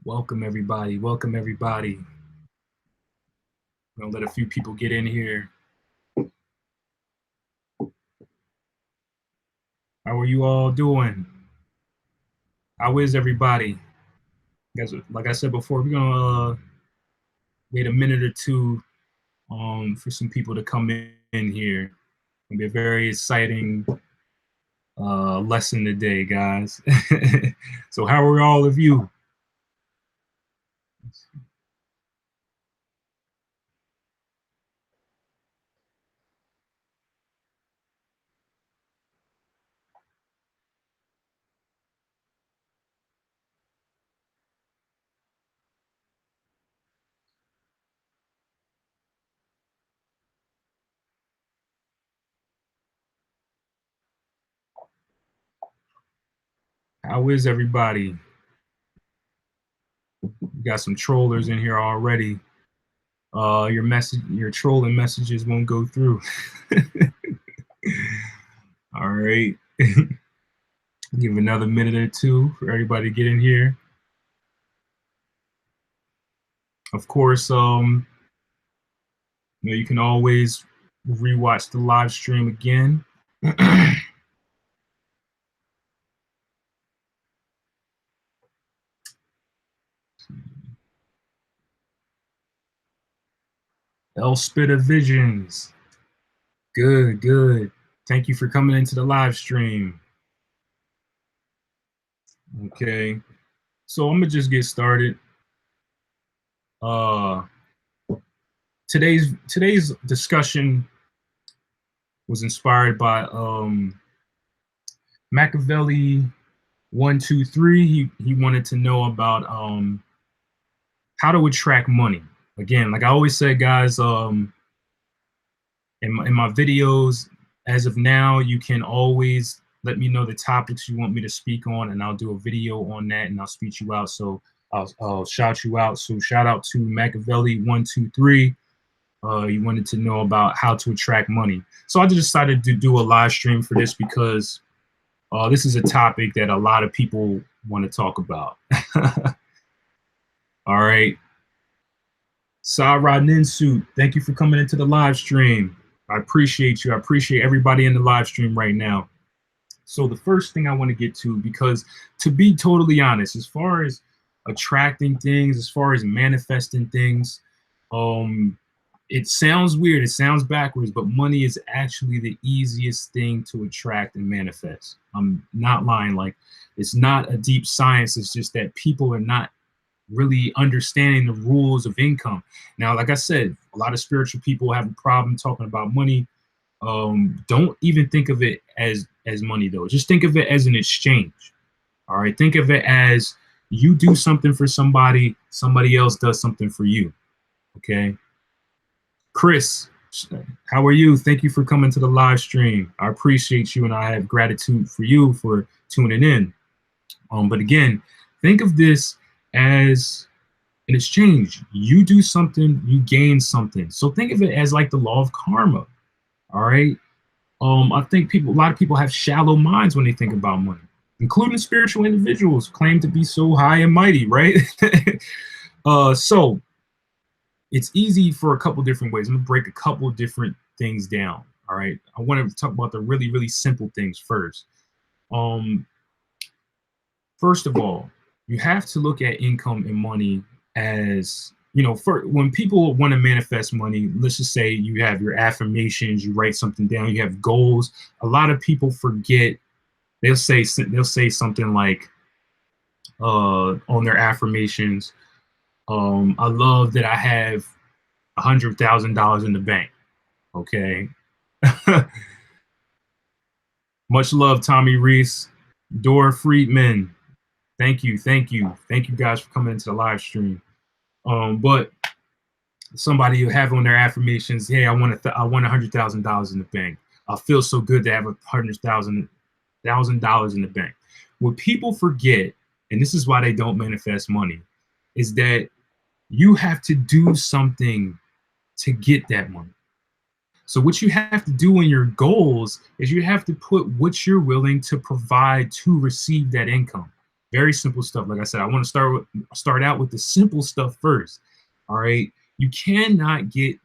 Welcome everybody. Welcome everybody. I'm gonna let a few people get in here. How are you all doing? How is everybody? Guys, like I said before, we're gonna wait a minute or two for some people to come in here. It's gonna be a very exciting lesson today, guys. So how are all of you? How is everybody? We got some trollers in here already. Your trolling messages won't go through. All right. Give another minute or two for everybody to get in here. Of course, you can always rewatch the live stream again. Elspeth of Visions. Good, good. Thank you for coming into the live stream. Okay. So I'm gonna just get started. Uh today's discussion was inspired by Machiavelli 123. He wanted to know about how to attract money. Again, like I always say, guys, in my videos, as of now, you can always let me know the topics you want me to speak on, and I'll do a video on that, and I'll speak you out. So I'll shout you out. So shout out to Machiavelli 123. You wanted to know about how to attract money. So I just decided to do a live stream for this because this is a topic that a lot of people want to talk about. All right. Sarah Ninsu, thank you for coming into the live stream. I appreciate you. I appreciate everybody in the live stream right now. So the first thing I want to get to, because to be totally honest, as far as attracting things, as far as manifesting things, it sounds weird, it sounds backwards, but money is actually the easiest thing to attract and manifest. I'm not lying. Like, it's not a deep science. It's just that people are not really understanding the rules of income. Now, like I said, a lot of spiritual people have a problem talking about money. Don't even think of it as money, though. Just think of it as an exchange. All right, think of it as you do something for somebody, somebody else does something for you. Okay. Chris, how are you? Thank you for coming to the live stream. I appreciate you, and I have gratitude for you for tuning in. But again, think of this as an exchange. You do something, you gain something. So think of it as like the law of karma. All right. I think a lot of people have shallow minds when they think about money, including spiritual individuals claim to be so high and mighty, right? So it's easy for a couple different ways. I'm gonna break a couple different things down. All right. I want to talk about the really, really simple things first. First of all, you have to look at income and money as, when people want to manifest money, let's just say you have your affirmations, you write something down, you have goals. A lot of people forget. They'll say something like on their affirmations, I love that I have $100,000 in the bank. Okay. Much love, Tommy Reese, Dora Friedman. Thank you guys for coming into the live stream. But somebody who have on their affirmations, hey, I want $100,000 in the bank. I feel so good to have $100,000 in the bank. What people forget, and this is why they don't manifest money, is that you have to do something to get that money. So what you have to do in your goals is you have to put what you're willing to provide to receive that income. Very simple stuff. Like I said, I want to start out with the simple stuff first. All right. You cannot get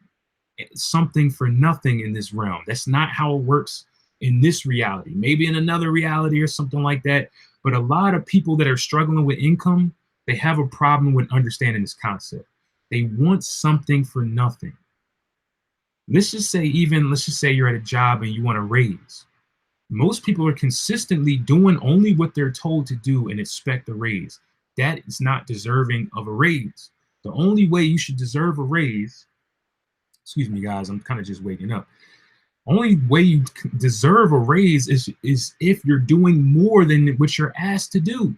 something for nothing in this realm. That's not how it works in this reality. Maybe in another reality or something like that. But a lot of people that are struggling with income, they have a problem with understanding this concept. They want something for nothing. Let's just say you're at a job and you want a raise. Most people are consistently doing only what they're told to do and expect a raise. That is not deserving of a raise. The only way you should deserve a raise, excuse me, guys, I'm kind of just waking up. Only way you deserve a raise is if you're doing more than what you're asked to do.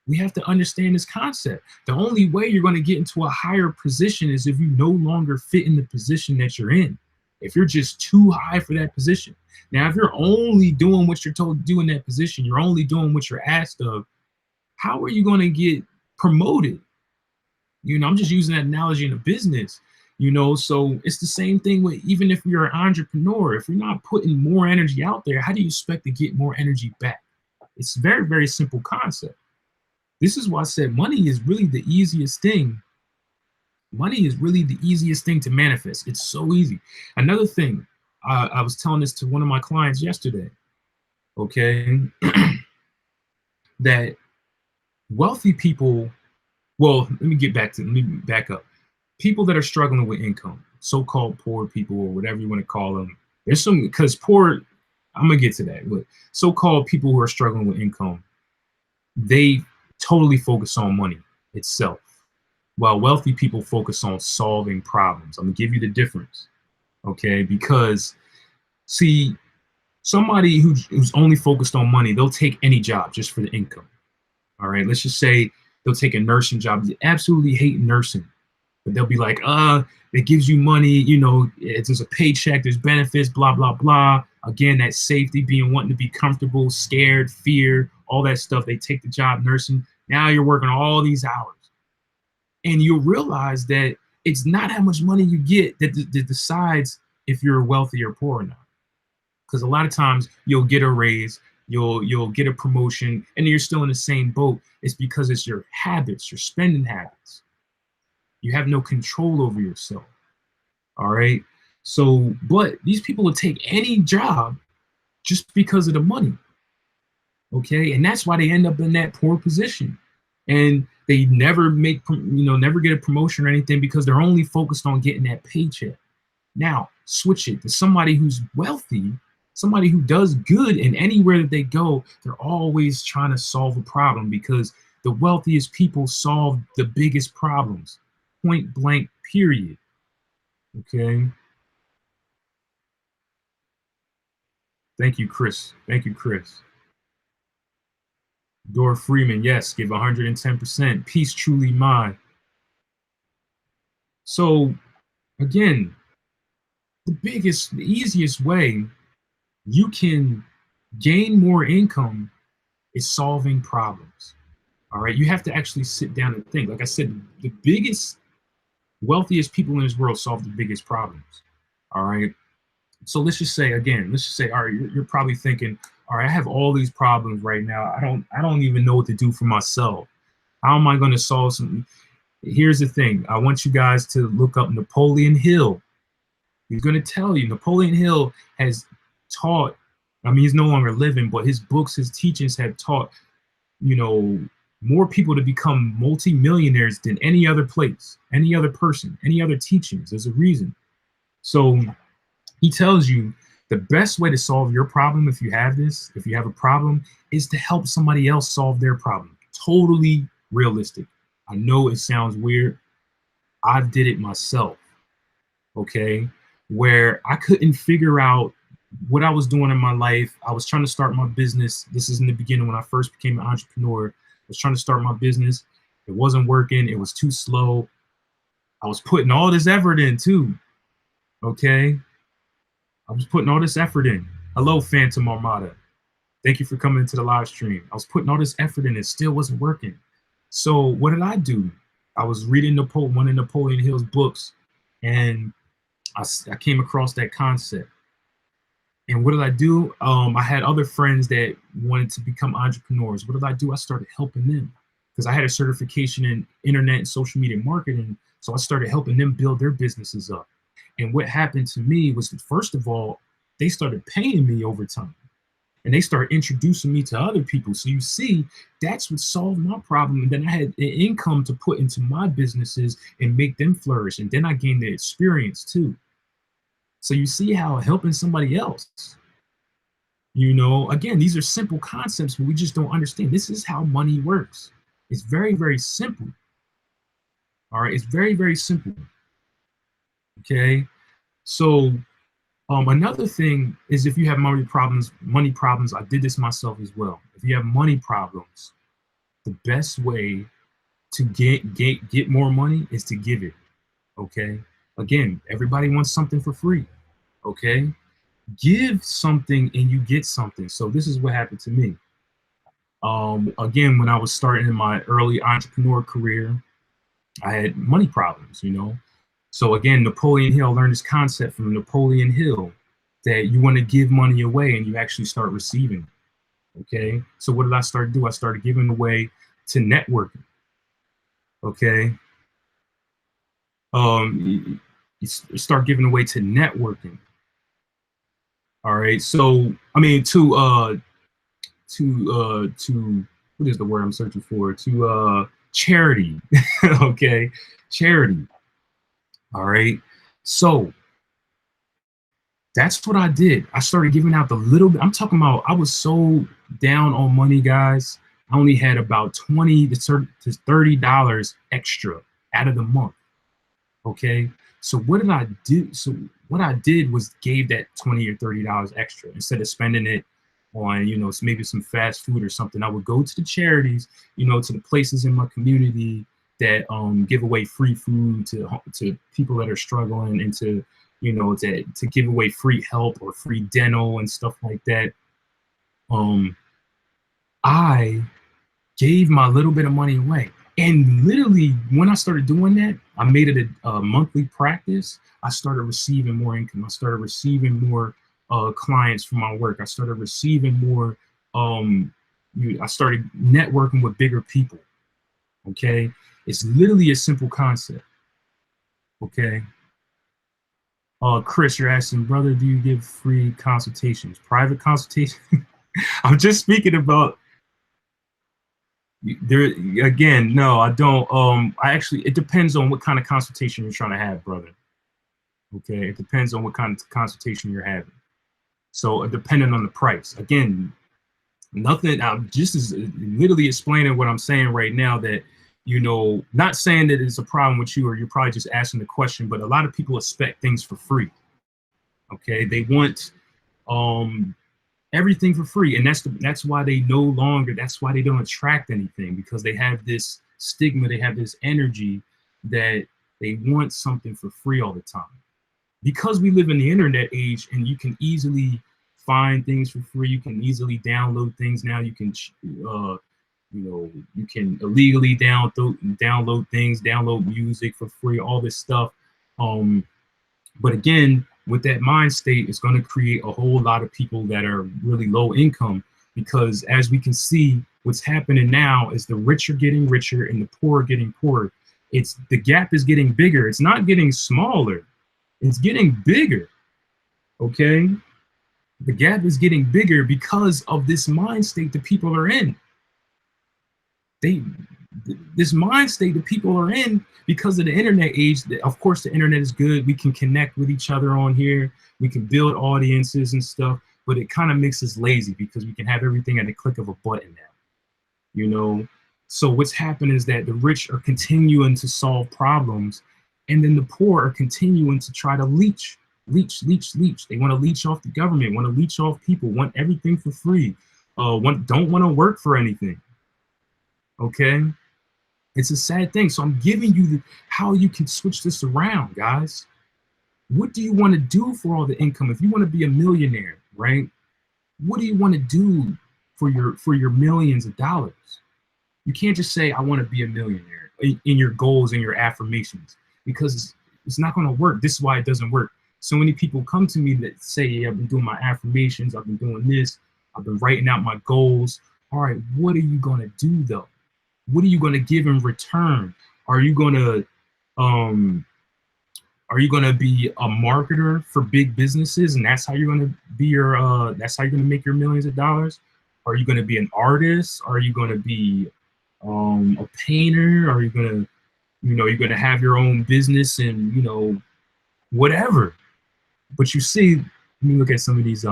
We have to understand this concept. The only way you're going to get into a higher position is if you no longer fit in the position that you're in. If you're just too high for that position. Now, if you're only doing what you're told to do in that position, you're only doing what you're asked of, how are you going to get promoted? I'm just using that analogy in a business, so it's the same thing with even if you're an entrepreneur. If you're not putting more energy out there, how do you expect to get more energy back? It's a very, very simple concept. This is why I said money is really the easiest thing. Money is really the easiest thing to manifest. It's so easy. Another thing, I was telling this to one of my clients yesterday, okay, that wealthy people, well, let me back up. People that are struggling with income, so-called poor people or whatever you want to call them. There's some, because poor, I'm going to get to that, but so-called people who are struggling with income, they totally focus on money itself, while wealthy people focus on solving problems. I'm gonna give you the difference, okay? Because see, somebody who's only focused on money, they'll take any job just for the income. All right, let's just say they'll take a nursing job. They absolutely hate nursing, but they'll be like, it gives you money, there's a paycheck, there's benefits, blah, blah, blah. Again, that safety, wanting to be comfortable, scared, fear, all that stuff. They take the job nursing. Now you're working all these hours. And you'll realize that it's not how much money you get that decides if you're wealthy or poor or not. Because a lot of times you'll get a raise, you'll get a promotion, and you're still in the same boat. It's because it's your habits, your spending habits. You have no control over yourself. All right. So, but these people will take any job just because of the money. Okay. And that's why they end up in that poor position. And they never never get a promotion or anything because they're only focused on getting that paycheck. Now, switch it to somebody who's wealthy, somebody who does good, and anywhere that they go, they're always trying to solve a problem because the wealthiest people solve the biggest problems. Point blank, period. Okay. Thank you, Chris. Thank you, Chris. Dora Freeman, yes, give 110%. Peace truly mine. So, again, the easiest way you can gain more income is solving problems. All right. You have to actually sit down and think. Like I said, the biggest, wealthiest people in this world solve the biggest problems. All right. So let's just say, all right, you're probably thinking, all right, I have all these problems right now. I don't even know what to do for myself. How am I going to solve something? Here's the thing. I want you guys to look up Napoleon Hill. He's going to tell you Napoleon Hill has taught, he's no longer living, but his books, his teachings have taught, more people to become multimillionaires than any other place, any other person, any other teachings. There's a reason. So he tells you the best way to solve your problem, if you have a problem, is to help somebody else solve their problem. Totally realistic. I know it sounds weird. I did it myself, okay? Where I couldn't figure out what I was doing in my life. I was trying to start my business. This is in the beginning when I first became an entrepreneur. I was trying to start my business. It wasn't working. It was too slow. I was putting all this effort in too, okay? I was putting all this effort in. Hello, Phantom Armada. Thank you for coming into the live stream. I was putting all this effort in. It still wasn't working. So what did I do? I was reading one of Napoleon Hill's books, and I came across that concept. And what did I do? I had other friends that wanted to become entrepreneurs. What did I do? I started helping them because I had a certification in internet and social media marketing. So I started helping them build their businesses up. And what happened to me was that, first of all, they started paying me over time and they started introducing me to other people. So you see, that's what solved my problem. And then I had an income to put into my businesses and make them flourish. And then I gained the experience too. So you see how helping somebody else, again, these are simple concepts, but we just don't understand. This is how money works. It's very, very simple. All right. It's very, very simple. Okay. So another thing is if you have money problems, I did this myself as well. If you have money problems, the best way to get more money is to give it. Okay. Again, everybody wants something for free. Okay. Give something and you get something. So this is what happened to me. Again, when I was starting in my early entrepreneur career, I had money problems. So again, Napoleon Hill, learned this concept from Napoleon Hill that you want to give money away and you actually start receiving. Okay. So what did I start to do? I started giving away to networking. Okay. You start giving away to networking. All right. So I mean to what is the word I'm searching for? To charity. Okay. Charity. All right. So that's what I did. I started giving out the little bit. I'm talking about I was so down on money, guys. I only had about $20 to $30 extra out of the month. Okay. So what did I do? So what I did was gave that $20 or $30 extra instead of spending it on, maybe some fast food or something. I would go to the charities, to the places in my community that give away free food to people that are struggling, and to give away free help or free dental and stuff like that. I gave my little bit of money away. And literally, when I started doing that, I made it a monthly practice. I started receiving more income. I started receiving more clients for my work. I started receiving more. I started networking with bigger people. Okay, it's literally a simple concept. Okay. Chris, you're asking, brother, do you give free consultations, private consultations? I'm just speaking about there again. No, I don't. It depends on what kind of consultation you're trying to have, brother. Okay, it depends on what kind of consultation you're having. So, depending on the price. Again, nothing. I'm just as literally explaining what I'm saying right now. That not saying that it's a problem with you, or you're probably just asking the question. But a lot of people expect things for free. Okay, they want everything for free, and that's why they no longer. That's why they don't attract anything, because they have this stigma. They have this energy that they want something for free all the time. Because we live in the internet age, and you can easily find things for free. You can easily download things now. You can you can illegally download things, download music for free, all this stuff. But again, with that mind state, it's going to create a whole lot of people that are really low income, because as we can see, what's happening now is the rich are getting richer and the poor are getting poorer. It's the gap is getting bigger. It's not getting smaller. It's getting bigger. Okay. The gap is getting bigger because of this mind state that people are in. This mind state that people are in because of the internet age. Of course, the internet is good. We can connect with each other on here. We can build audiences and stuff, but it kind of makes us lazy because we can have everything at the click of a button now. So what's happening is that the rich are continuing to solve problems, and then the poor are continuing to try to leech. They want to leech off the government, want to leech off people, want everything for free, don't want to work for anything. Okay. It's a sad thing. So I'm giving you how you can switch this around, guys. What do you want to do for all the income? If you want to be a millionaire, right? What do you want to do for your millions of dollars? You can't just say, I want to be a millionaire in your goals and your affirmations, because it's not going to work. This is why it doesn't work. So many people come to me that say, yeah, I've been doing my affirmations, I've been doing this, I've been writing out my goals. All right, what are you going to do though? What are you going to give in return? Are you going to um are you going to be a marketer for big businesses, and that's how you're going to be your that's how you're going to make your millions of dollars? Are you going to be an artist? Are you going to be a painter? Are you going to, you're going to have your own business and, whatever? But you see, let me look at some of these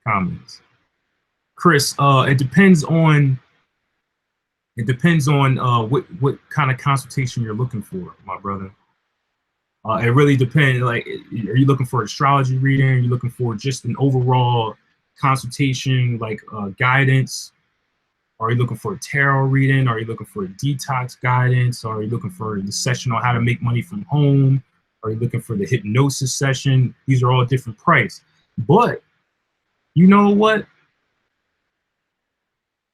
comments. Chris, it depends on what kind of consultation you're looking for, my brother. It really depends. Like, are you looking for astrology reading? Are you looking for just an overall consultation, like guidance? Are you looking for a tarot reading? Are you looking for a detox guidance? Are you looking for the session on how to make money from home? Are you looking for the hypnosis session? These are all different price. But you know what?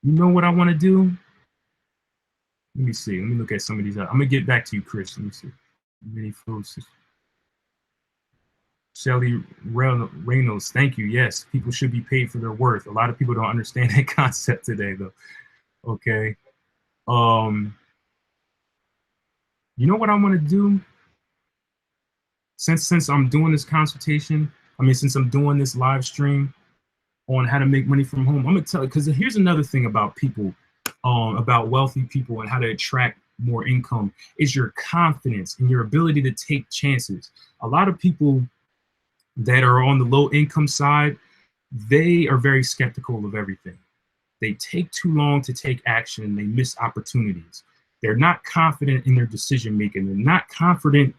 You know what I want to do? Let me see. Let me look at some of these. I'm gonna get back to you, Chris. Let me see. Many folks. Shelly Reynolds, thank you. Yes, people should be paid for their worth. A lot of people don't understand that concept today, though. Okay. You know what I want to do? Since I'm doing this consultation, since I'm doing this live stream on how to make money from home, I'm gonna tell you, because here's another thing about people, about wealthy people and how to attract more income, is your confidence and your ability to take chances. A lot of people that are on the low income side, they are very skeptical of everything. They take too long to take action and they miss opportunities. They're not confident in their decision making. They're not confident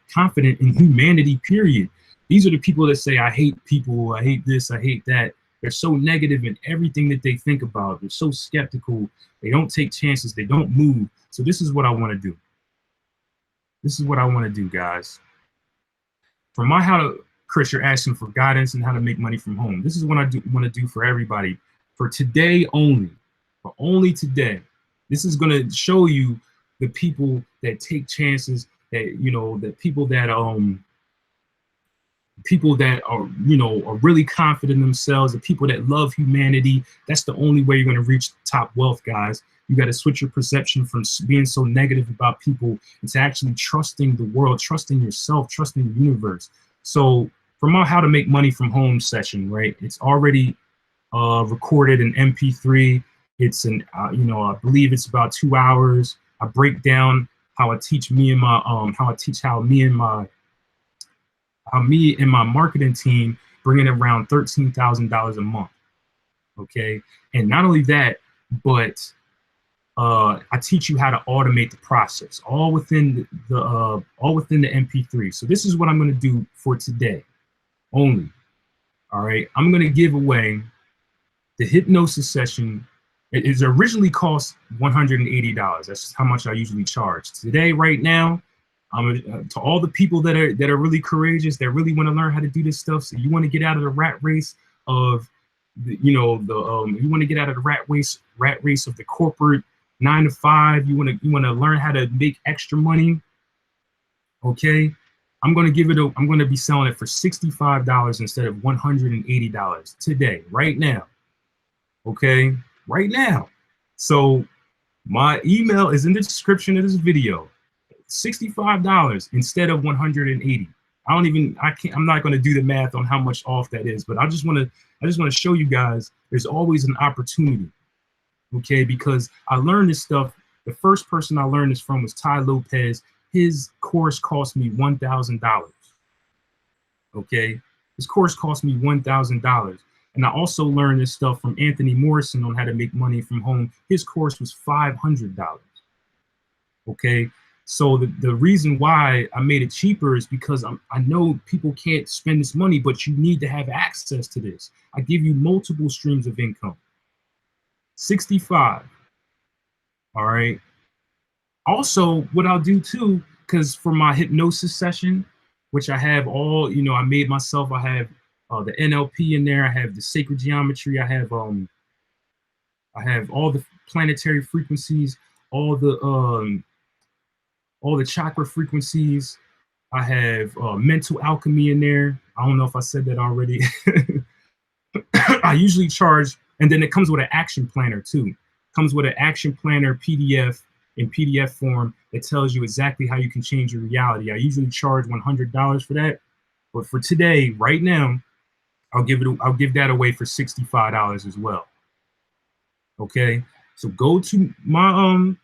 in humanity, period. These are the people that say, I hate people, I hate this, I hate that. They're so negative in everything that they think about. They're so skeptical. They don't take chances. They don't move. So this is what I want to do. This is what I want to do, guys. For my Chris, you're asking for guidance and how to make money from home. This is what I want to do for everybody, for today only, for only today. This is going to show you the people that take chances, that, that people that are really confident in themselves, the people that love humanity. That's the only way you're going to reach top wealth, guys. You got to switch your perception from being so negative about people into actually trusting the world, trusting yourself, trusting the universe. So from our how to make money from home session, right? It's already recorded in MP3. It's I believe it's about 2 hours. I break down how I teach me and my marketing team bring in around $13,000 a month. Okay, and not only that, but I teach you how to automate the process, all within the MP3. So this is what I'm going to do for today only. All right, I'm going to give away the hypnosis session. It is originally cost $180. That's how much I usually charge. Today, right now, to all the people that are really courageous, that really want to learn how to do this stuff. So you want to get out of the rat race of you want to get out of the rat race of the corporate 9 to 5. You want to learn how to make extra money. Okay, I'm going to be selling it for $65 instead of $180 today, right now. Okay, right now. So my email is in the description of this video. $65 instead of $180. I'm not going to do the math on how much off that is, but I just want to show you guys there's always an opportunity. Okay, because I learned this stuff. The first person I learned this from was Ty Lopez. His course cost me $1,000. Okay, his course cost me $1,000. And I also learned this stuff from Anthony Morrison on how to make money from home. His course was $500. Okay, so the reason why I made it cheaper is because I know people can't spend this money, but you need to have access to this. I give you multiple streams of income. 65. All right. Also, what I'll do too, because for my hypnosis session, which I have all, I made myself, I have the NLP in there, I have the sacred geometry, I have all the planetary frequencies, all the chakra frequencies. I have mental alchemy in there. I don't know if I said that already. I usually charge, and then it comes with an action planner too. Comes with an action planner PDF in PDF form that tells you exactly how you can change your reality. I usually charge $100 for that, but for today, right now, I'll give that away for $65 as well. Okay, so go to my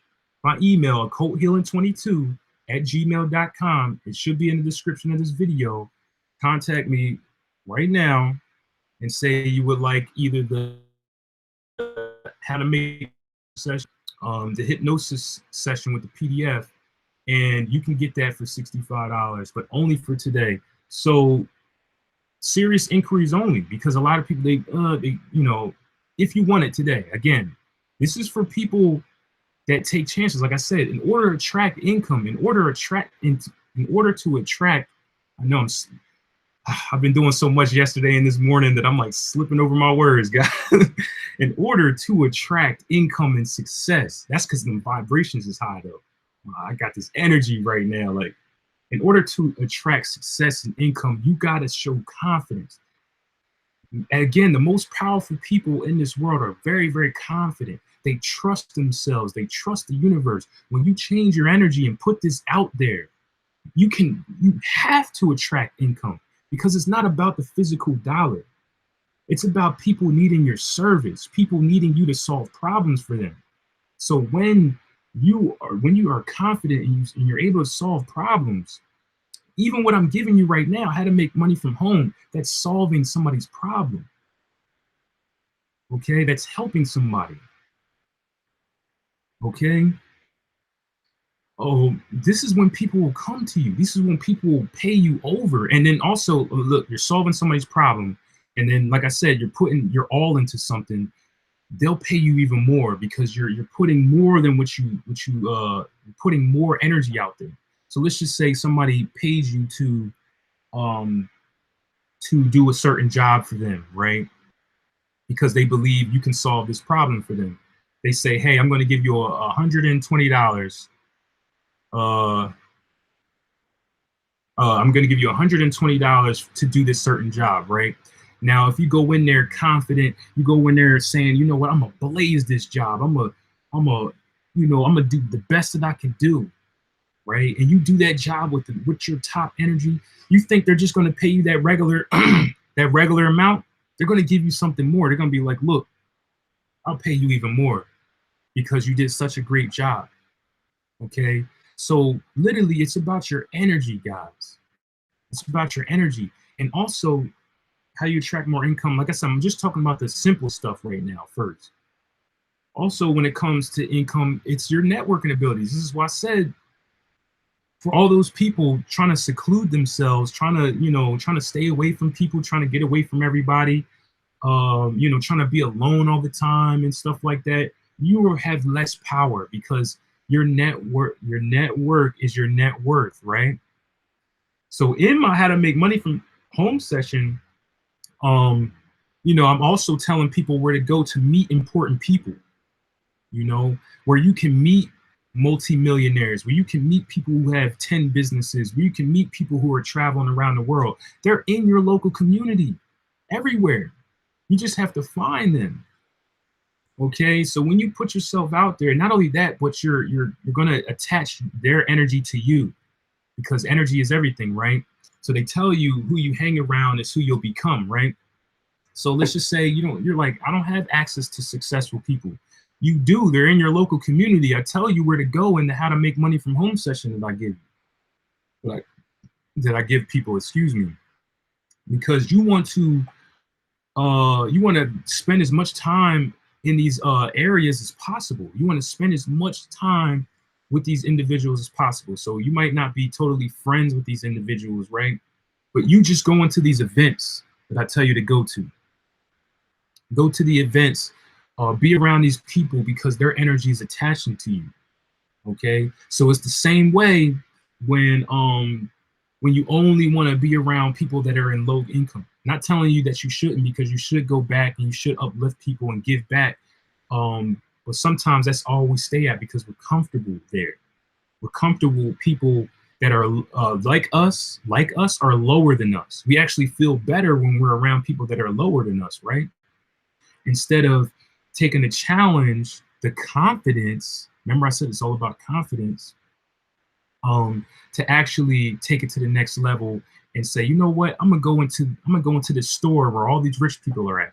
email, occulthealing22 at gmail.com. It should be in the description of this video. Contact me right now and say you would like either the how to make session, the hypnosis session with the PDF, and you can get that for $65, but only for today. So serious inquiries only, because a lot of people they if you want it today. Again, this is for people that take chances. Like I said, in order to attract income, in order to attract, I know I've been doing so much yesterday and this morning that I'm like slipping over my words, guys. In order to attract income and success, that's because the vibrations is high though. I got this energy right now. Like, in order to attract success and income, you got to show confidence. And again, the most powerful people in this world are very, very confident. They trust themselves. They trust the universe. When you change your energy and put this out there, you have to attract income, because it's not about the physical dollar. It's about people needing your service, people needing you to solve problems for them. So when you are confident and you're able to solve problems, even what I'm giving you right now, how to make money from home, that's solving somebody's problem. Okay, that's helping somebody. Okay. Oh, this is when people will come to you. This is when people will pay you over. And then also, look, you're solving somebody's problem. And then, like I said, you're putting your all into something. They'll pay you even more, because you're putting more than you're putting more energy out there. So let's just say somebody pays you to do a certain job for them, right? Because they believe you can solve this problem for them. They say, hey, I'm going to give you $120. I'm going to give you $120 to do this certain job, right? Now, if you go in there confident, you go in there saying, you know what, I'm gonna blaze this job. I'm gonna do the best that I can do, right? And you do that job with your top energy. You think they're just gonna pay you that regular that regular amount? They're gonna give you something more. They're gonna be like, look, I'll pay you even more because you did such a great job. Okay, so literally, it's about your energy, guys. It's about your energy, and also how you attract more income. Like I said, I'm just talking about the simple stuff right now first. Also, when it comes to income, it's your networking abilities. This is why I said, for all those people trying to seclude themselves, trying to stay away from people, trying to get away from everybody, trying to be alone all the time and stuff like that, you will have less power, because your network is your net worth, right? So in my How to Make Money from Home session, I'm also telling people where to go to meet important people, where you can meet multimillionaires, where you can meet people who have 10 businesses, where you can meet people who are traveling around the world. They're in your local community, everywhere. You just have to find them. Okay, so when you put yourself out there, not only that, but you're going to attach their energy to you, because energy is everything, right? So they tell you who you hang around is who you'll become, right? So let's just say you're like, I don't have access to successful people. You do. They're in your local community. I tell you where to go in the How to Make Money from Home session that I give people, excuse me, because you want to spend as much time in these areas as possible. You want to spend as much time with these individuals as possible. So you might not be totally friends with these individuals, right? But you just go into these events that I tell you to go to. Go to the events, be around these people, because their energy is attaching to you. Okay, so it's the same way when you only want to be around people that are in low income. Not telling you that you shouldn't, because you should go back and you should uplift people and give back. But sometimes that's all we stay at, because we're comfortable there. We're comfortable with people that are like us are lower than us. We actually feel better when we're around people that are lower than us, right? Instead of taking the challenge, the confidence. Remember, I said it's all about confidence. To actually take it to the next level and say, you know what, I'm gonna go into the store where all these rich people are at.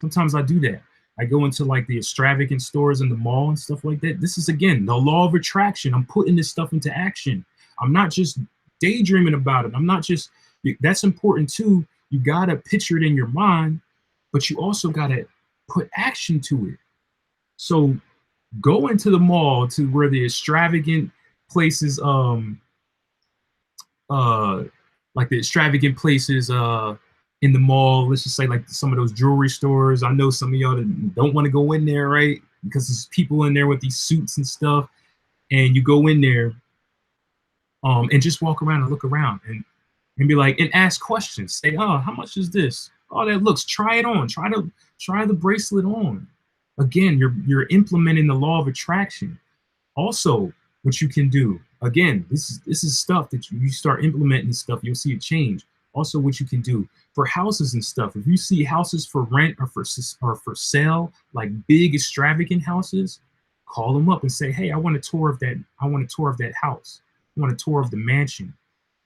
Sometimes I do that. I go into like the extravagant stores in the mall and stuff like that. This is again the law of attraction. I'm putting this stuff into action. I'm not just daydreaming about it. I'm not just that's important too. You gotta picture it in your mind, but you also gotta put action to it. So go into the mall to where the extravagant places uh like the extravagant places in the mall. Let's just say like some of those jewelry stores. I know some of y'all that don't want to go in there, right? Because there's people in there with these suits and stuff. And you go in there and just walk around and look around and be like and ask questions. Say, oh, how much is this? Oh, that looks, try it on. Try the bracelet on. Again, you're implementing the law of attraction. Also, what you can do, again, this is stuff that you start implementing stuff, you'll see a change. Also, what you can do for houses and stuff, if you see houses for rent or for sale, like big extravagant houses, call them up and say, hey, I want a tour of that. I want a tour of that house. I want a tour of the mansion.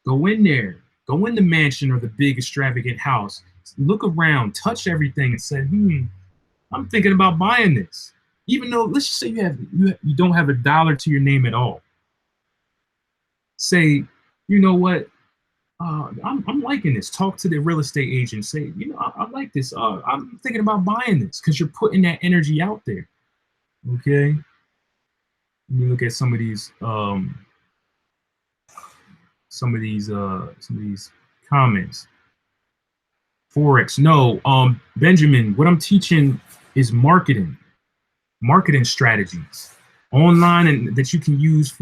Go in there. Go in the mansion or the big extravagant house. Look around, touch everything, and say, I'm thinking about buying this. Even though, let's just say you don't have a dollar to your name at all. Say, you know what? I'm liking this. Talk to the real estate agent. Say, I like this. I'm thinking about buying this because you're putting that energy out there. Okay. Let me look at some of these comments. Forex. No, Benjamin, what I'm teaching is marketing strategies online and that you can use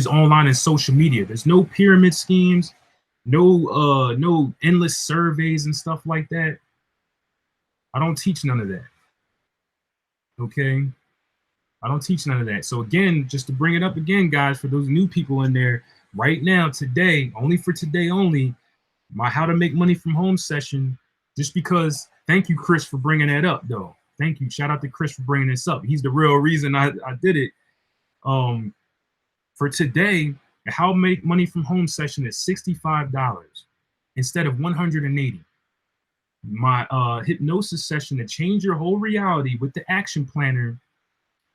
online and social media. There's no pyramid schemes, no endless surveys and stuff like that. I don't teach none of that. Okay? I don't teach none of that. So again, just to bring it up again, guys, for those new people in there, right now, today, only for today only, my how to make money from home session, just because, thank you, Chris, for bringing that up, though. Thank you. Shout out to Chris for bringing this up. He's the real reason I did it. For today, the how to make money from home session is $65 instead of $180. My hypnosis session to change your whole reality with the action planner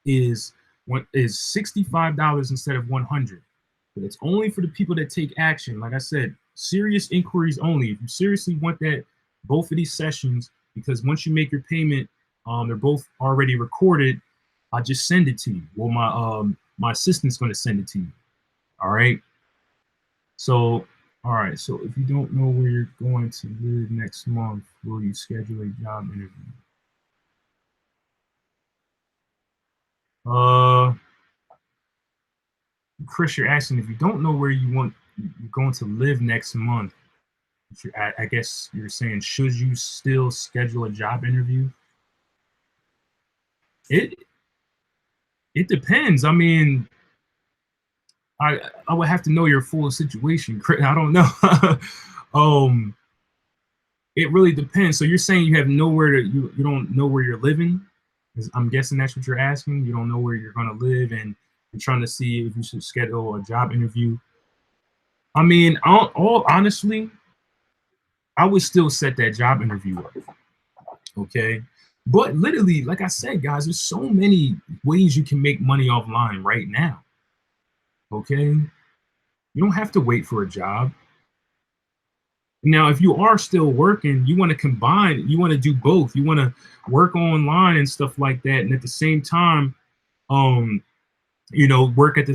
is $65 instead of $100. But it's only for the people that take action. Like I said, serious inquiries only. If you seriously want that, both of these sessions, because once you make your payment, they're both already recorded. I just send it to you. Well, my assistant's going to send it to you. All right. So, all right. So if you don't know where you're going to live next month, will you schedule a job interview? Chris, you're asking if you don't know where you're going to live next month. I guess you're saying, should you still schedule a job interview? It depends. I mean, I would have to know your full situation. I don't know. It really depends. So you're saying you have nowhere to you don't know where you're living? I'm guessing that's what you're asking. You don't know where you're going to live, and you're trying to see if you should schedule a job interview. I mean, all honestly, I would still set that job interview up. Okay. But literally, like I said, guys, there's so many ways you can make money offline right now. Okay. You don't have to wait for a job. Now, if you are still working, you want to combine, you want to do both. You want to work online and stuff like that. And at the same time, work at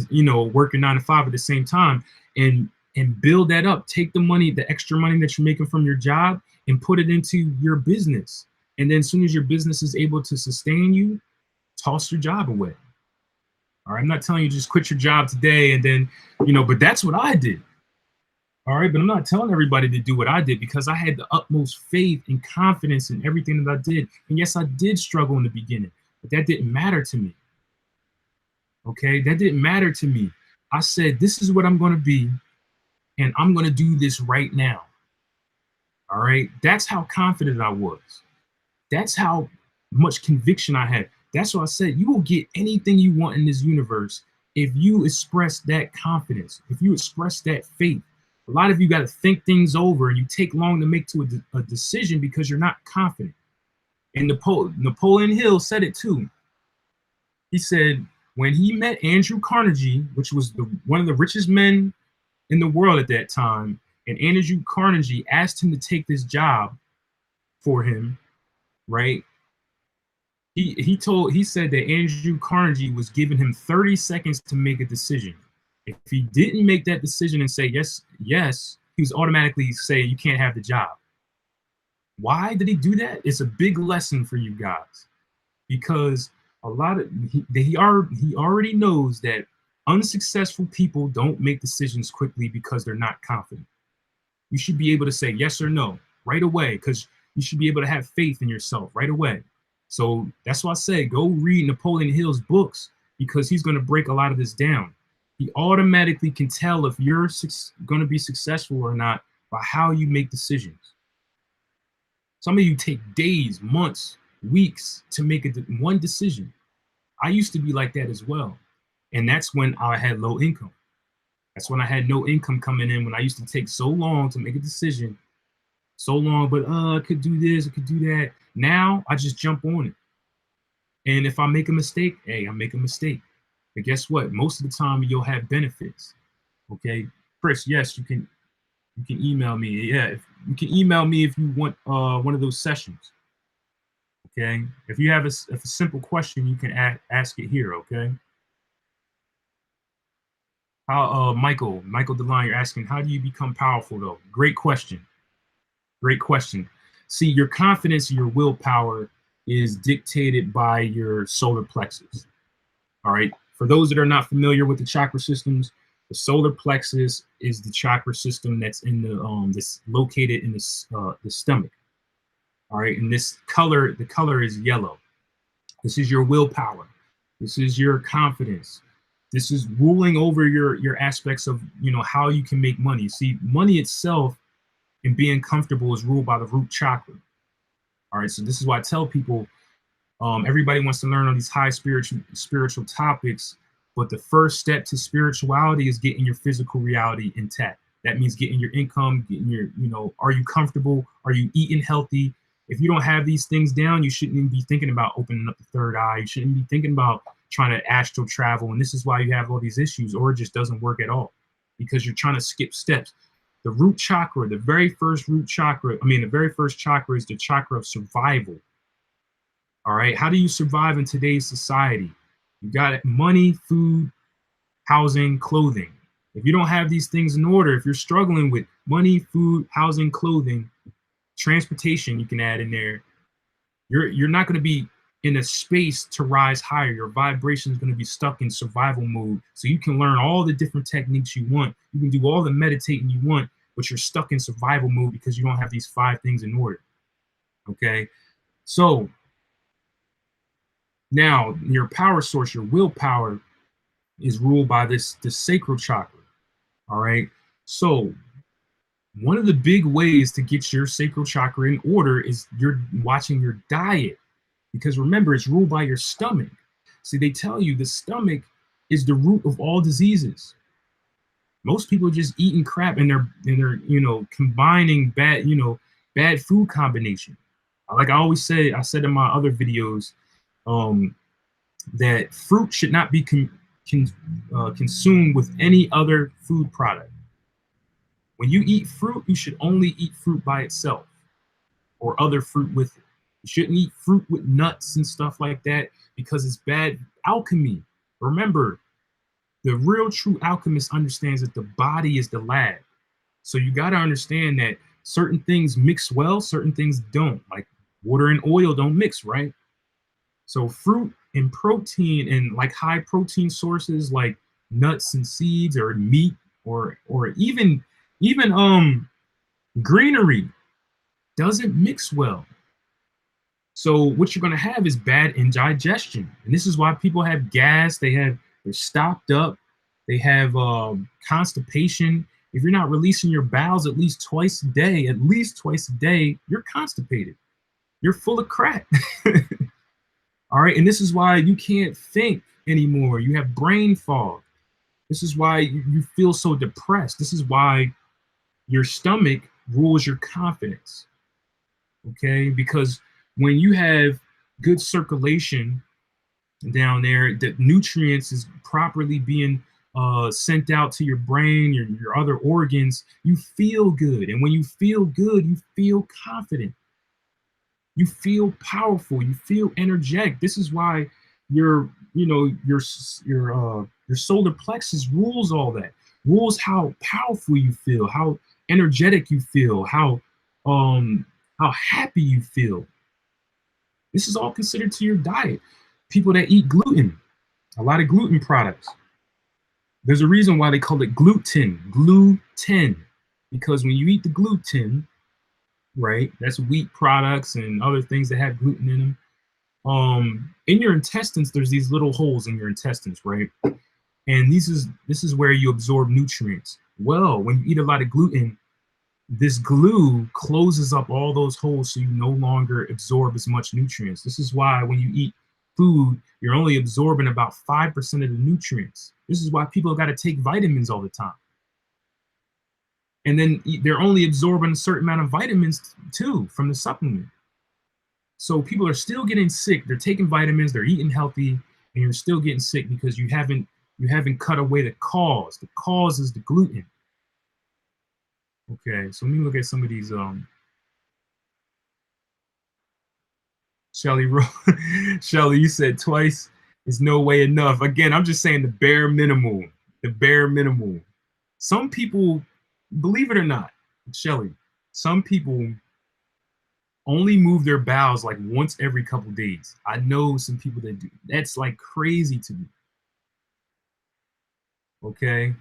work a 9 to 5 at the same time and build that up. Take the money, the extra money that you're making from your job, and put it into your business. And then as soon as your business is able to sustain you, toss your job away. All right. I'm not telling you just quit your job today and then, but that's what I did. All right. But I'm not telling everybody to do what I did, because I had the utmost faith and confidence in everything that I did. And yes, I did struggle in the beginning, but that didn't matter to me. Okay. That didn't matter to me. I said, this is what I'm going to be, and I'm going to do this right now. All right. That's how confident I was. That's how much conviction I had. That's why I said you will get anything you want in this universe if you express that confidence, if you express that faith. A lot of you got to think things over and you take long to make a decision because you're not confident. And Napoleon Hill said it too. He said when he met Andrew Carnegie, which was one of the richest men in the world at that time, and Andrew Carnegie asked him to take this job for him, right? He said that Andrew Carnegie was giving him 30 seconds to make a decision. If he didn't make that decision and say yes, he was automatically say you can't have the job. Why did he do that? It's a big lesson for you guys, because he already knows that unsuccessful people don't make decisions quickly because they're not confident. You should be able to say yes or no right away, because you should be able to have faith in yourself right away. So that's why I say go read Napoleon Hill's books, because he's going to break a lot of this down. He automatically can tell if you're going to be successful or not by how you make decisions. Some of you take days, months, weeks to make one decision. I used to be like that as well. And that's when I had low income. That's when I had no income coming in, when I used to take so long to make a decision. So long, but I could do this, I could do that. Now I just jump on it. And if I make a mistake, hey, I make a mistake. But guess what? Most of the time you'll have benefits. Okay. Chris, yes, you can email me. Yeah, you can email me if you want one of those sessions. Okay. If you have a simple question, you can ask it here. Okay. How Michael DeLine, you're asking, how do you become powerful though? Great question. Great question. See, your confidence and your willpower is dictated by your solar plexus. All right. For those that are not familiar with the chakra systems, the solar plexus is the chakra system that's in that's located in the stomach. All right. And the color is yellow. This is your willpower. This is your confidence. This is ruling over your aspects of, how you can make money. See, money itself and being comfortable is ruled by the root chakra. All right. So this is why I tell people, everybody wants to learn on these high spiritual topics, but the first step to spirituality is getting your physical reality intact. That means getting your income, getting your, are you comfortable? Are you eating healthy? If you don't have these things down, you shouldn't even be thinking about opening up the third eye. You shouldn't be thinking about trying to astral travel. And this is why you have all these issues, or it just doesn't work at all, because you're trying to skip steps. The root chakra, the very first chakra is the chakra of survival. All right. How do you survive in today's society? You got money, food, housing, clothing. If you don't have these things in order, if you're struggling with money, food, housing, clothing, transportation, you can add in there, you're not going to be in a space to rise higher. Your vibration is going to be stuck in survival mode. So you can learn all the different techniques you want. You can do all the meditating you want, but you're stuck in survival mode because you don't have these 5 things in order. Okay. So now your power source, your willpower, is ruled by the sacral chakra. All right. So one of the big ways to get your sacral chakra in order is you're watching your diet, because remember, it's ruled by your stomach. See, they tell you the stomach is the root of all diseases. Most people are just eating crap, and they're combining bad food combination. Like I always say, I said in my other videos, that fruit should not be consumed with any other food product. When you eat fruit, you should only eat fruit by itself or other fruit with it. You shouldn't eat fruit with nuts and stuff like that, because it's bad alchemy. Remember, the real true alchemist understands that the body is the lab. So you got to understand that certain things mix well, certain things don't. Like water and oil don't mix, right? So fruit and protein and like high protein sources like nuts and seeds or meat or even greenery doesn't mix well. So what you're going to have is bad indigestion. And this is why people have gas. They're stopped up. They have constipation. If you're not releasing your bowels at least twice a day, you're constipated. You're full of crap. All right. And this is why you can't think anymore. You have brain fog. This is why you feel so depressed. This is why your stomach rules your confidence. Okay. Because when you have good circulation down there, the nutrients is properly being sent out to your brain, your other organs, you feel good. And when you feel good, you feel confident. You feel powerful. You feel energetic. This is why your solar plexus rules all that. Rules how powerful you feel, how energetic you feel, how happy you feel. This is all considered to your diet. People that eat gluten, a lot of gluten products. There's a reason why they call it gluten, because when you eat the gluten, right, that's wheat products and other things that have gluten in them. In your intestines, there's these little holes in your intestines, right? And this is where you absorb nutrients. Well, when you eat a lot of gluten, this glue closes up all those holes so you no longer absorb as much nutrients. This is why when you eat food, you're only absorbing about 5% of the nutrients. This is why people got to take vitamins all the time. And then they're only absorbing a certain amount of vitamins too from the supplement. So people are still getting sick. They're taking vitamins, they're eating healthy, and you're still getting sick because you haven't cut away the cause. The cause is the gluten. Okay, so let me look at some of these. Shelly, Shelly, you said twice is no way enough. Again, I'm just saying the bare minimum. The bare minimum. Some people, believe it or not, Shelly, some people only move their bowels like once every couple days. I know some people that do. That's like crazy to me. Okay.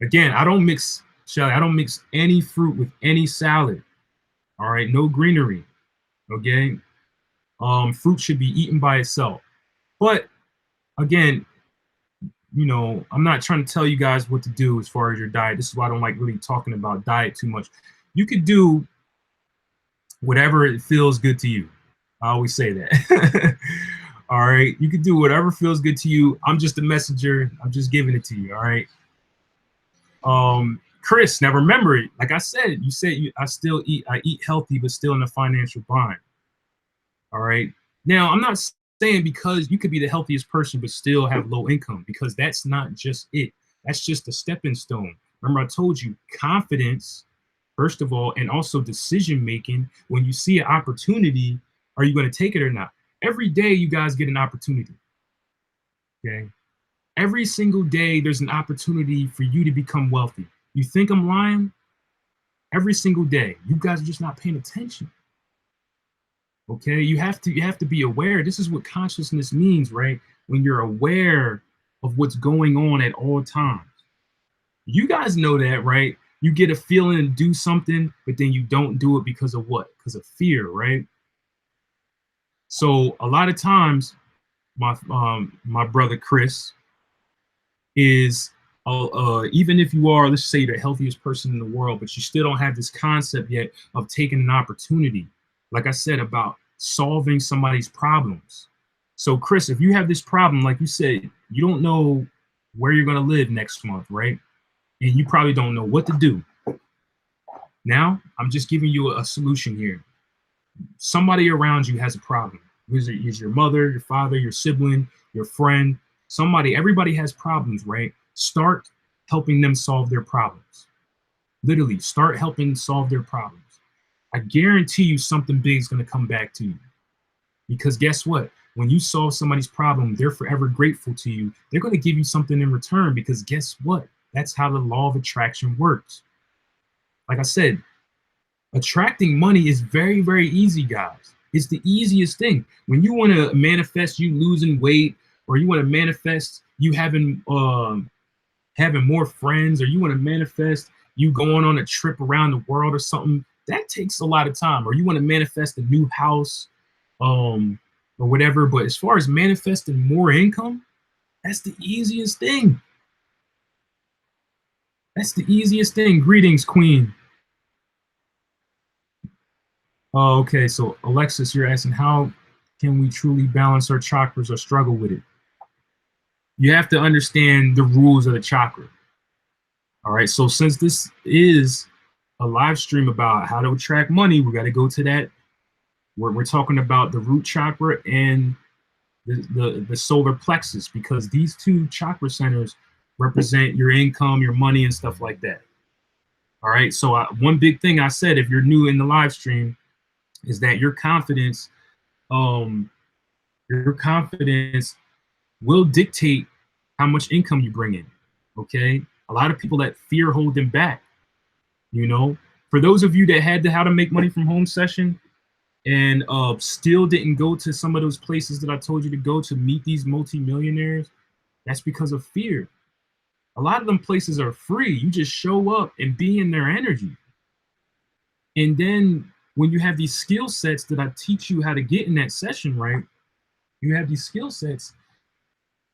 Again, I don't mix, Shelly, I don't mix any fruit with any salad. All right, no greenery. Okay. Fruit should be eaten by itself. But again, I'm not trying to tell you guys what to do as far as your diet. This is why I don't like really talking about diet too much. You could do whatever it feels good to you. I always say that. All right. You can do whatever feels good to you. I'm just a messenger. I'm just giving it to you. All right. Chris, now remember, like I said, I eat healthy, but still in a financial bind. All right. Now, I'm not saying because you could be the healthiest person, but still have low income, because that's not just it. That's just a stepping stone. Remember, I told you confidence, first of all, and also decision making. When you see an opportunity, are you going to take it or not? Every day, you guys get an opportunity. Okay. Every single day, there's an opportunity for you to become wealthy. You think I'm lying? Every single day. You guys are just not paying attention. Okay, you have to be aware. This is what consciousness means, right? When you're aware of what's going on at all times. You guys know that, right? You get a feeling to do something, but then you don't do it because of what? Because of fear, right? So a lot of times, my brother Chris is even if you are, let's say, the healthiest person in the world, but you still don't have this concept yet of taking an opportunity, like I said, about solving somebody's problems. So Chris, if you have this problem, like you said, you don't know where you're going to live next month, right? And you probably don't know what to do. Now I'm just giving you a solution here. Somebody around you has a problem. Is your mother, your father, your sibling, your friend, somebody. Everybody has problems, right? Start helping them solve their problems. Literally, start helping solve their problems. I guarantee you something big is going to come back to you. Because guess what? When you solve somebody's problem, they're forever grateful to you. They're going to give you something in return, because guess what? That's how the law of attraction works. Like I said, attracting money is very, very easy, guys. It's the easiest thing. When you want to manifest you losing weight, or you want to manifest you having more friends, or you want to manifest you going on a trip around the world or something, that takes a lot of time. Or you want to manifest a new house, or whatever. But as far as manifesting more income, That's the easiest thing. That's the easiest thing. Greetings, Queen. Oh, okay. So, Alexis, you're asking how can we truly balance our chakras or struggle with it? You have to understand the rules of the chakra. All right. So, since this is a live stream about how to attract money, we got to go to that. We're talking about the root chakra and the solar plexus, because these two chakra centers represent your income, your money, and stuff like that. All right. So, one big thing I said, if you're new in the live stream, is that um, your confidence will dictate how much income you bring in. Okay. A lot of people let fear hold them back. You know, for those of you that had the How to Make Money from Home session and still didn't go to some of those places that I told you to go to meet these multimillionaires, that's because of fear. A lot of them places are free. You just show up and be in their energy. And then when you have these skill sets that I teach you how to get in that session, right? You have these skill sets,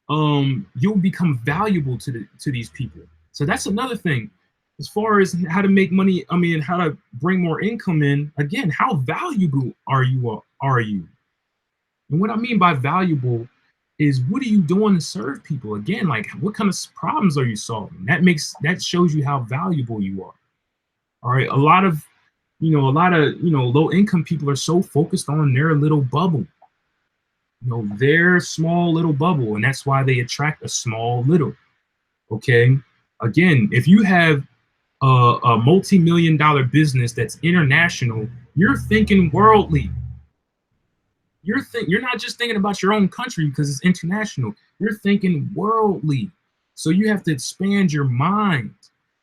you'll become valuable to these people. So that's another thing. As far as how to make money, I mean, how to bring more income in, again, how valuable are you? And what I mean by valuable is, what are you doing to serve people? Again, like, what kind of problems are you solving? That shows you how valuable you are. All right. A lot of low income people are so focused on their little bubble, their small little bubble. And that's why they attract a small little. Okay. Again, if you have a multi-million-dollar business that's international, you're thinking worldly. You're not just thinking about your own country because it's international. You're thinking worldly. So you have to expand your mind.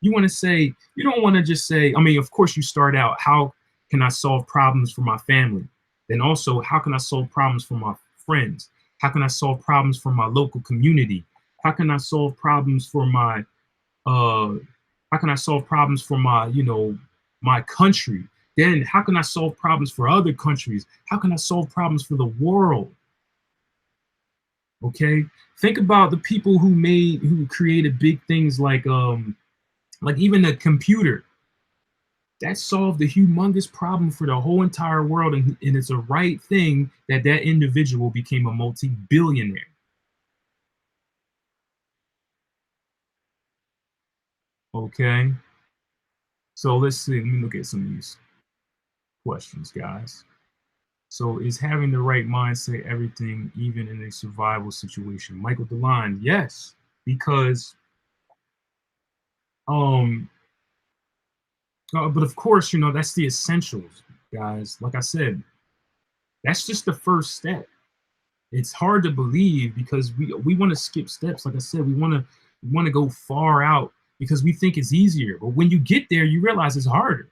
You don't want to just say, I mean, of course you start out, how can I solve problems for my family? Then also, how can I solve problems for my friends? How can I solve problems for my local community? How can I solve problems for my uh how can I solve problems for my country? Then how can I solve problems for other countries? How can I solve problems for the world? Okay. Think about the people who created big things like even the computer. That solved a humongous problem for the whole entire world, and it's a right thing that individual became a multi-billionaire. Okay. So let's see. Let me look at some of these questions, guys. So is having the right mindset everything, even in a survival situation? Michael DeLine, yes, because um, but of course, that's the essentials, guys. Like I said, that's just the first step. It's hard to believe because we want to skip steps. Like I said, we want to go far out because we think it's easier. But when you get there, you realize it's harder.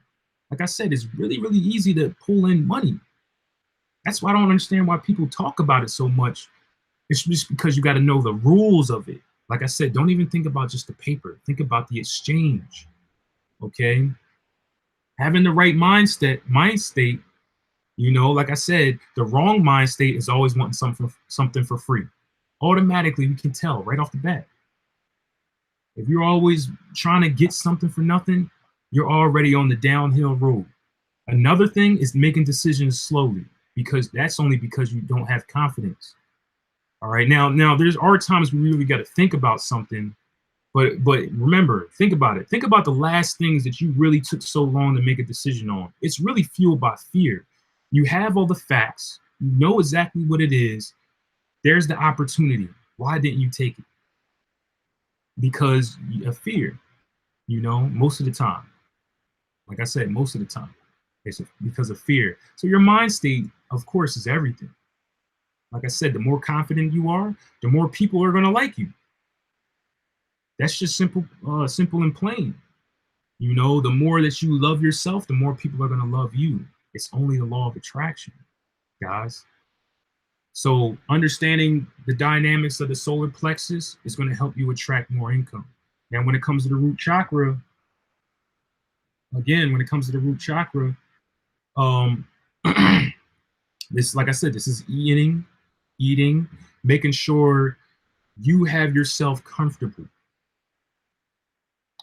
Like I said, it's really, really easy to pull in money. That's why I don't understand why people talk about it so much. It's just because you got to know the rules of it. Like I said, don't even think about just the paper. Think about the exchange. Okay. Having the right mind state, like I said, the wrong mind state is always wanting something for free. Automatically, we can tell right off the bat. If you're always trying to get something for nothing, you're already on the downhill road. Another thing is making decisions slowly, because that's only because you don't have confidence. All right. Now there's are times we really got to think about something, but remember, think about it. Think about the last things that you really took so long to make a decision on. It's really fueled by fear. You have all the facts. You know exactly what it is. There's the opportunity. Why didn't you take it? Because of fear. Most of the time. Like I said, most of the time, it's because of fear. So your mind state, of course, is everything. Like I said, the more confident you are, the more people are going to like you. That's just simple and plain. The more that you love yourself, the more people are going to love you. It's only the law of attraction, guys. So understanding the dynamics of the solar plexus is going to help you attract more income. Now, when it comes to the root chakra, um, this, like I said, this is eating, making sure You have yourself comfortable.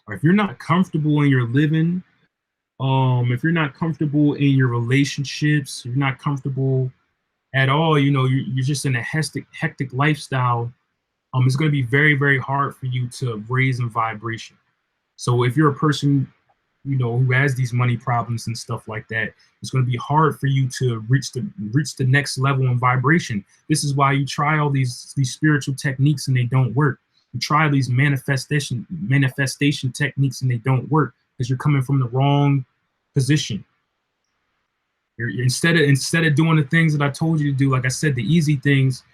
Or if you're not comfortable in your living, if you're not comfortable in your relationships, you're not comfortable at all, you're just in a hectic lifestyle. It's going to be very, very hard for you to raise in vibration. So if you're a person, who has these money problems and stuff like that, it's going to be hard for you to reach the next level in vibration. This is why you try all these spiritual techniques and they don't work. You try these manifestation techniques and they don't work because you're coming from the wrong position. Instead of doing the things that I told you to do, like I said, the easy things,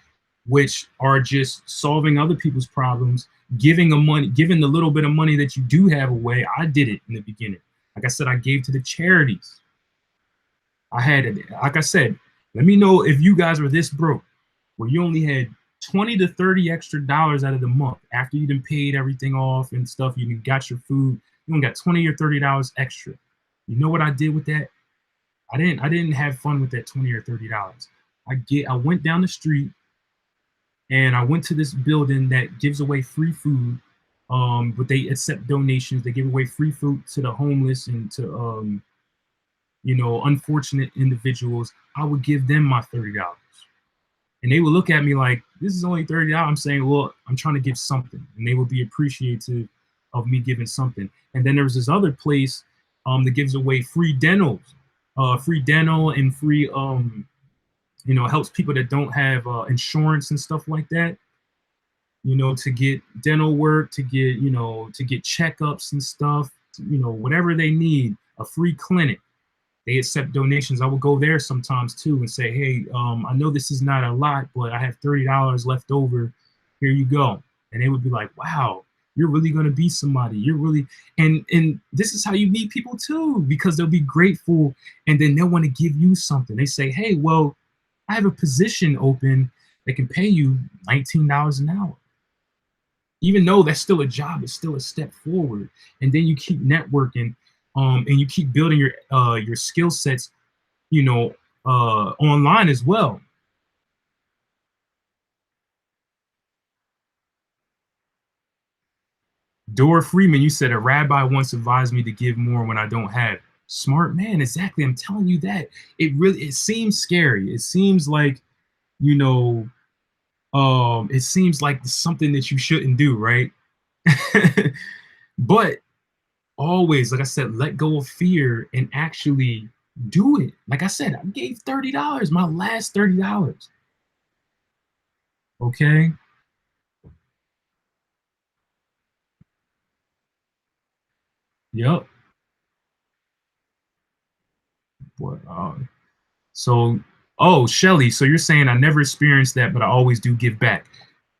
which are just solving other people's problems, giving the little bit of money that you do have away. I did it in the beginning. Like I said, I gave to the charities. I had it. Like I said, let me know if you guys were this broke, where you only had 20 to 30 extra dollars out of the month after you done paid everything off and stuff. You got your food. You only got 20 or 30 dollars extra. You know what I did with that? I didn't have fun with that 20 or 30 dollars. I went down the street and I went to this building that gives away free food. But they accept donations. They give away free food to the homeless and to unfortunate individuals. I would give them my $30. And they would look at me like, this is only $30. I'm saying, well, I'm trying to give something. And they would be appreciative of me giving something. And then there was this other place that gives away free dental and free helps people that don't have insurance and stuff like that, to get dental work, to get checkups and stuff, whatever they need, a free clinic. They accept donations. I will go there sometimes too and say, hey, I know this is not a lot, but I have $30 left over. Here you go. And they would be like, wow, you're really going to be somebody. You're really, and this is how you meet people too, because they'll be grateful and then they'll want to give you something. They say, hey, well, I have a position open that can pay you $19 an hour. Even though that's still a job, it's still a step forward. And then you keep networking, and you keep building your skill sets, online as well. Dora Freeman, you said a rabbi once advised me to give more when I don't have. Smart man, exactly. I'm telling you that. It seems scary. It seems like, you know, it seems like something that you shouldn't do, right? But always, like I said, let go of fear and actually do it. Like I said, I gave $30, my last $30. Okay. Yep. What? So, oh, Shelly, so you're saying I never experienced that, but I always do give back.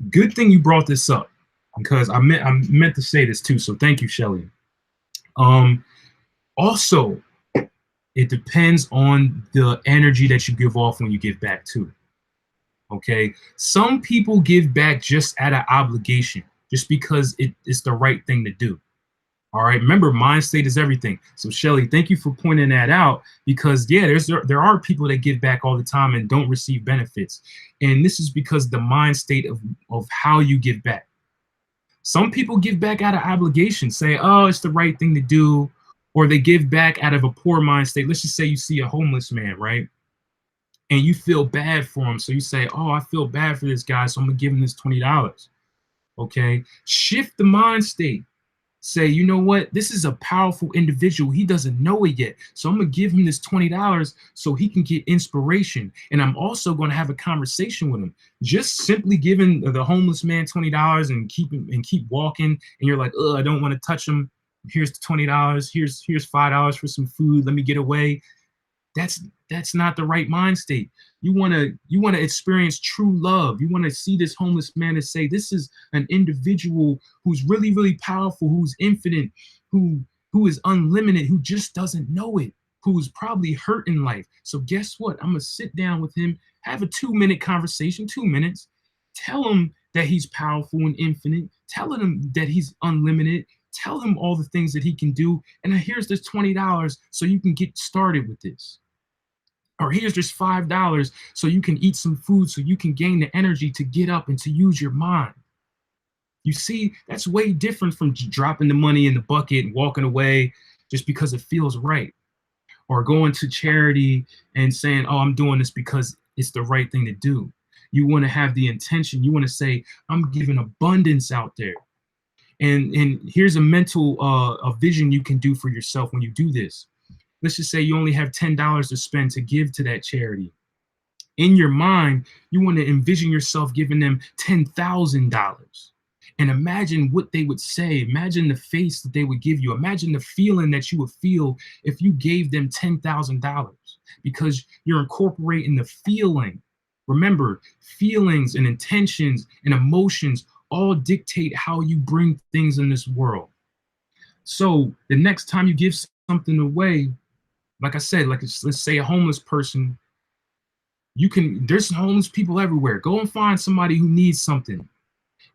Good thing you brought this up because I meant to say this too. So thank you, Shelly. Um, Also, it depends on the energy that you give off when you give back too. Okay, some people give back just out of obligation, just because it's the right thing to do. All right. Remember, mind state is everything. So, Shelly, thank you for pointing that out because, yeah, there are people that give back all the time and don't receive benefits. And this is because the mind state of how you give back. Some people give back out of obligation, say, oh, it's the right thing to do. Or they give back out of a poor mind state. Let's just say you see a homeless man, right? And you feel bad for him. So you say, oh, I feel bad for this guy. So I'm going to give him this $20. Okay. Shift the mind state. Say, you know what, this is a powerful individual. He doesn't know it yet. So I'm going to give him this $20 so he can get inspiration. And I'm also going to have a conversation with him. Just simply giving the homeless man $20 and keep walking. And you're like, oh, I don't want to touch him. Here's the $20. Here's $5 for some food. Let me get away. That's not the right mind state. You want to experience true love. You want to see this homeless man and say, this is an individual who's really, really powerful, who's infinite, who is unlimited, who just doesn't know it, who's probably hurt in life. So guess what? I'm gonna sit down with him, have a 2-minute conversation, 2 minutes, tell him that he's powerful and infinite, tell him that he's unlimited, tell him all the things that he can do, and here's this $20 so you can get started with this. Or here's just $5 so you can eat some food so you can gain the energy to get up and to use your mind. You see, that's way different from dropping the money in the bucket and walking away just because it feels right, or going to charity and saying, oh, I'm doing this because it's the right thing to do. You want to have the intention. You want to say, I'm giving abundance out there. And here's a mental a vision you can do for yourself when you do this. Let's just say you only have $10 to spend to give to that charity. In your mind, you want to envision yourself giving them $10,000. And imagine what they would say. Imagine the face that they would give you. Imagine the feeling that you would feel if you gave them $10,000, because you're incorporating the feeling. Remember, feelings and intentions and emotions all dictate how you bring things in this world. So the next time you give something away, like I said, like let's say a homeless person, there's homeless people everywhere. Go and find somebody who needs something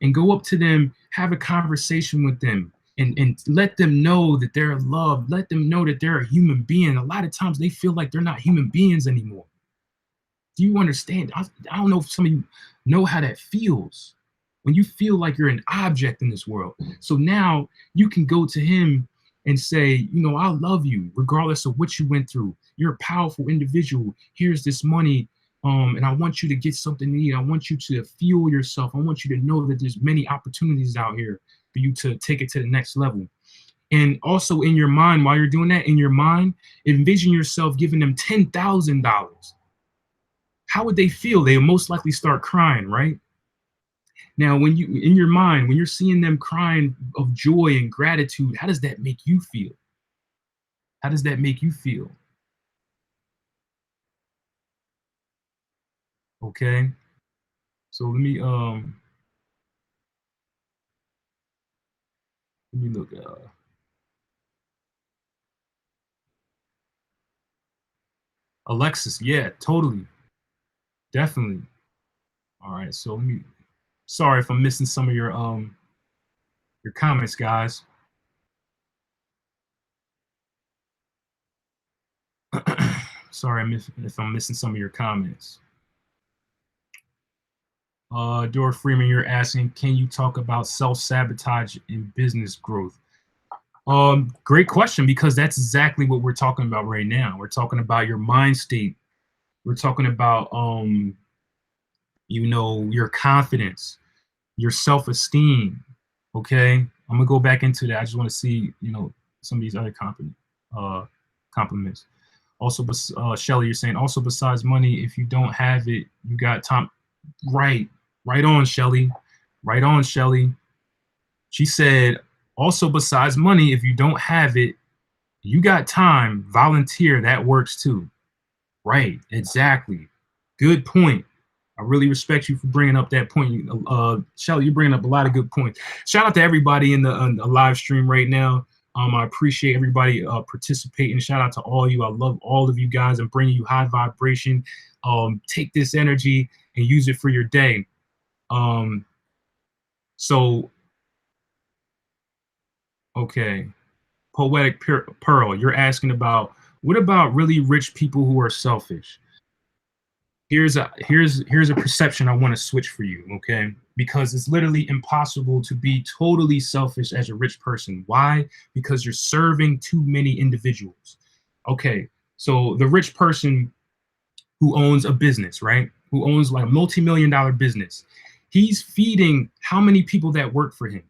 and go up to them, have a conversation with them, and let them know that they're loved. Let them know that they're a human being. A lot of times they feel like they're not human beings anymore. Do you understand? I don't know if some of you know how that feels when you feel like you're an object in this world. So now you can go to him and say, I love you regardless of what you went through. You're a powerful individual. Here's this money. And I want you to get something to eat. I want you to fuel yourself. I want you to know that there's many opportunities out here for you to take it to the next level. And also in your mind, while you're doing that, in your mind, envision yourself giving them $10,000. How would they feel? They would most likely start crying, right? Now, when you, in your mind, when you're seeing them crying of joy and gratitude, how does that make you feel? How does that make you feel? Okay. So let me look. Alexis, yeah, totally, definitely. All right, so let me. Sorry if I'm missing some of your comments, guys. Sorry, if I'm missing some of your comments. Dora Freeman, you're asking, can you talk about self-sabotage in business growth? Great question, because that's exactly what we're talking about right now. We're talking about your mind state. We're talking about your confidence, your self-esteem. Okay, I'm gonna go back into that. I just want to see, some of these other compliments. Also, Shelly, you're saying also besides money, if you don't have it, you got time. Right on, Shelly. Right on, Shelly. She said, also besides money, if you don't have it, you got time. Volunteer. That works too. Right. Exactly. Good point. I really respect you for bringing up that point. Shelly, you're bringing up a lot of good points. Shout out to everybody in the live stream right now. I appreciate everybody participating. Shout out to all you. I love all of you guys. I'm bringing you high vibration. Take this energy and use it for your day. So, okay. Poetic Pearl, you're asking about, what about really rich people who are selfish? Here's a perception I want to switch for you, okay? Because it's literally impossible to be totally selfish as a rich person. Why? Because you're serving too many individuals. Okay, so the rich person who owns a business, right? Who owns like a multi-million-dollar business. He's feeding how many people that work for him?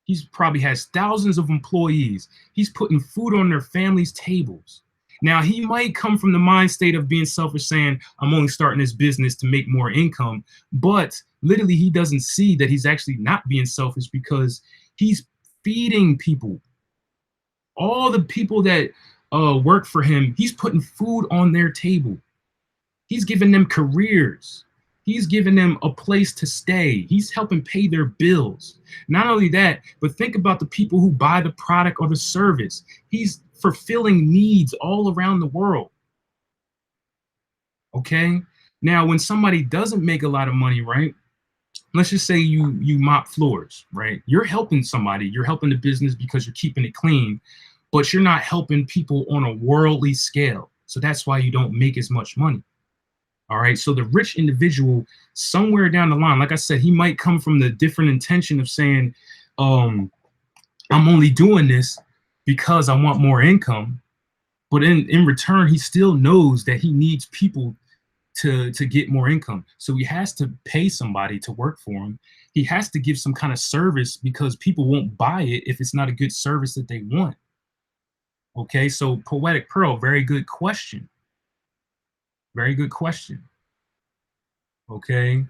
He's probably has thousands of employees. He's putting food on their families' tables. Now, he might come from the mind state of being selfish, saying, I'm only starting this business to make more income. But literally, he doesn't see that he's actually not being selfish, because he's feeding people. All the people that work for him, he's putting food on their table. He's giving them careers. He's giving them a place to stay. He's helping pay their bills. Not only that, but think about the people who buy the product or the service. He's fulfilling needs all around the world. Okay? Now, when somebody doesn't make a lot of money, right? Let's just say you mop floors, right? You're helping somebody. You're helping the business because you're keeping it clean, but you're not helping people on a worldly scale. So that's why you don't make as much money. All right. So the rich individual, somewhere down the line, like I said, he might come from the different intention of saying, um, I'm only doing this because I want more income. But in return, he still knows that he needs people to get more income. So he has to pay somebody to work for him. He has to give some kind of service because people won't buy it if it's not a good service that they want. Okay, so Poetic Pearl, very good question. Very good question. Okay.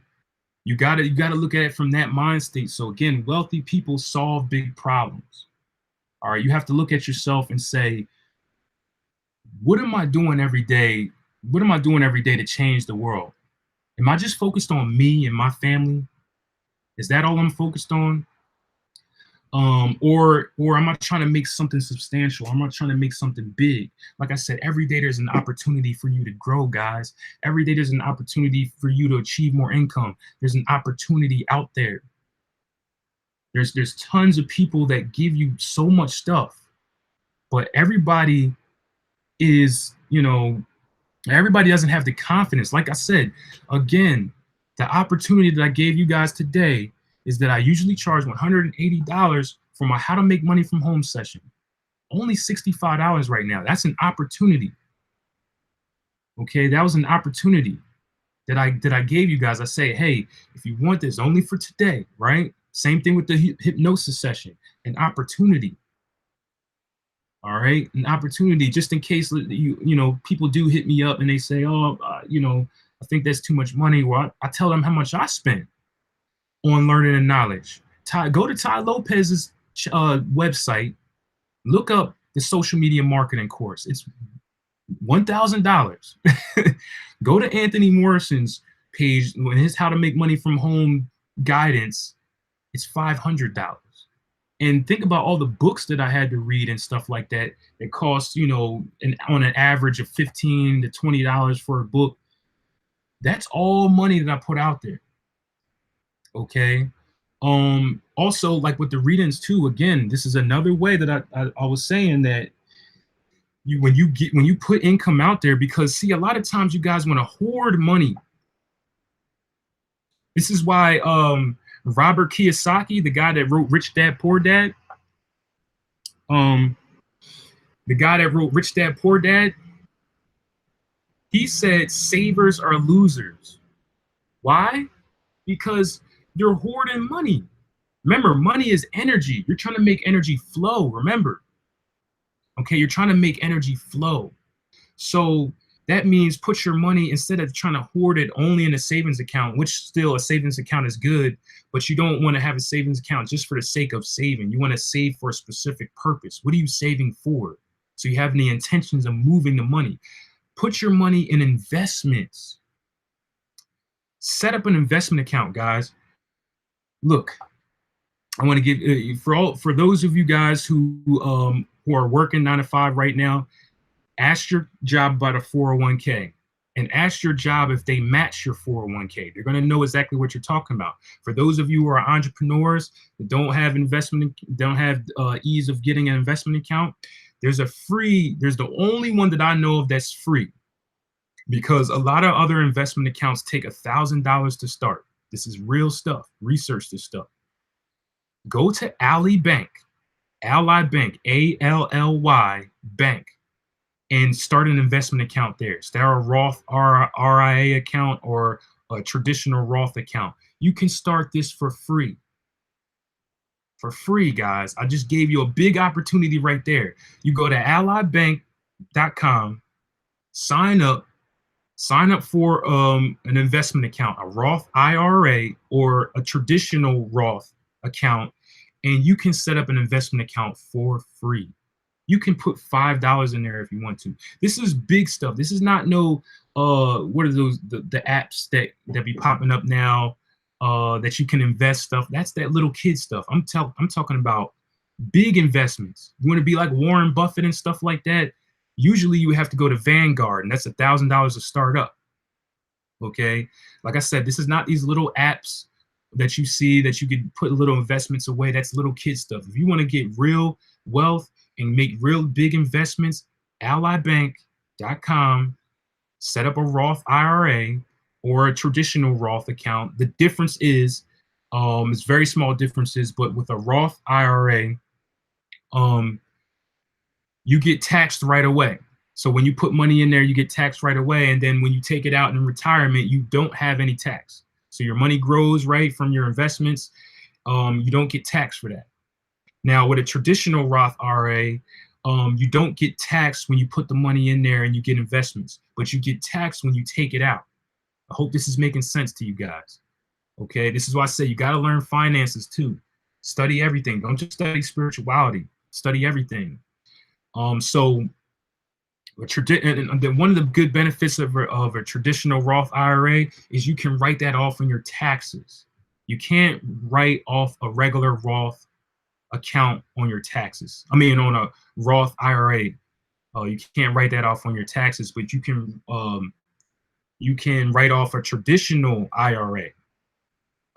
You gotta look at it from that mind state. So again, wealthy people solve big problems. All right, you have to look at yourself and say, what am I doing every day? What am I doing every day to change the world? Am I just focused on me and my family? Is that all I'm focused on? Or am I trying to make something substantial? Am I trying to make something big? Like I said, every day there's an opportunity for you to grow, guys. Every day there's an opportunity for you to achieve more income. There's an opportunity out there. There's tons of people that give you so much stuff, but everybody is, everybody doesn't have the confidence. Like I said, again, the opportunity that I gave you guys today is that I usually charge $180 for my How to Make Money from Home session. Only $65 right now. That's an opportunity. Okay, that was an opportunity that I gave you guys. I say, hey, if you want this only for today, right? Same thing with the hypnosis session, an opportunity. All right, an opportunity just in case people do hit me up and they say, oh, I think that's too much money. Well, I tell them how much I spent on learning and knowledge. Go to Ty Lopez's website, look up the social media marketing course. It's $1,000. Go to Anthony Morrison's page, when his How to Make Money from Home guidance, it's $500. And think about all the books that I had to read and stuff like that. It costs, on an average of $15 to $20 for a book. That's all money that I put out there. Okay. Also, like with the readings too, again, this is another way that I was saying that when you put income out there, because see, a lot of times you guys want to hoard money. This is why Robert Kiyosaki, the guy that wrote Rich Dad Poor Dad, he said savers are losers. Why? Because you're hoarding money. Remember, money is energy. You're trying to make energy flow. Remember. Okay, you're trying to make energy flow. So that means put your money, instead of trying to hoard it only in a savings account, which still a savings account is good, but you don't want to have a savings account just for the sake of saving. You want to save for a specific purpose. What are you saving for? So you have the intentions of moving the money. Put your money in investments. Set up an investment account, guys. Look, I want to give for those of you guys who are working 9 to 5 right now, ask your job about a 401k and ask your job if they match your 401k. They're going to know exactly what you're talking about. For those of you who are entrepreneurs that don't have ease of getting an investment account, there's the only one that I know of that's free, because a lot of other investment accounts take $1,000 to start. This is real stuff. Research this stuff. Go to Ally Bank, ALLY Bank, and start an investment account there. Start a Roth RIA account or a traditional Roth account. You can start this for free. For free, guys. I just gave you a big opportunity right there. You go to allybank.com, sign up for an investment account, a Roth IRA or a traditional Roth account, and you can set up an investment account for free. You can put $5 in there if you want to. This is big stuff. This is not no what are those the apps that be popping up now that you can invest stuff. That's that little kid stuff. I'm talking about big investments. You want to be like Warren Buffett and stuff like that. Usually you have to go to Vanguard, and that's $1,000 to start up. Okay, like I said, this is not these little apps that you see that you could put little investments away. That's little kid stuff. If you want to get real wealth and make real big investments, allybank.com, set up a Roth IRA or a traditional Roth account. The difference is, it's very small differences, but with a Roth IRA, you get taxed right away. So when you put money in there, you get taxed right away. And then when you take it out in retirement, you don't have any tax. So your money grows, right, from your investments. You don't get taxed for that. Now, with a traditional Roth IRA, you don't get taxed when you put the money in there and you get investments, but you get taxed when you take it out. I hope this is making sense to you guys. Okay, this is why I say you got to learn finances too. Study everything. Don't just study spirituality. Study everything. So one of the good benefits of a traditional Roth IRA is you can write that off on your taxes. You can't write off a regular Roth account on your taxes. I mean, on a Roth IRA, you can't write that off on your taxes, but you can write off a traditional IRA.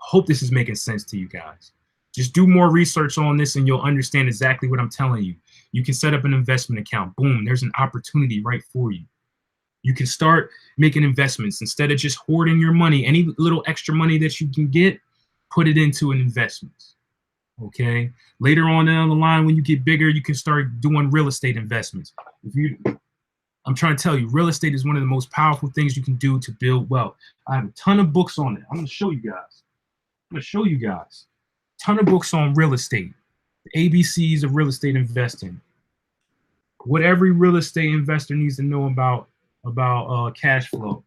Hope this is making sense to you guys. Just do more research on this and you'll understand exactly what I'm telling you. You can set up an investment account. Boom, there's an opportunity right for you. You can start making investments instead of just hoarding your money. Any little extra money that you can get, put it into an investment. Okay. Later on down the line, when you get bigger, you can start doing real estate investments. I'm trying to tell you, real estate is one of the most powerful things you can do to build wealth. I have a ton of books on it. I'm going to show you guys. Ton of books on real estate, the ABCs of real estate investing. What every real estate investor needs to know about cash flow.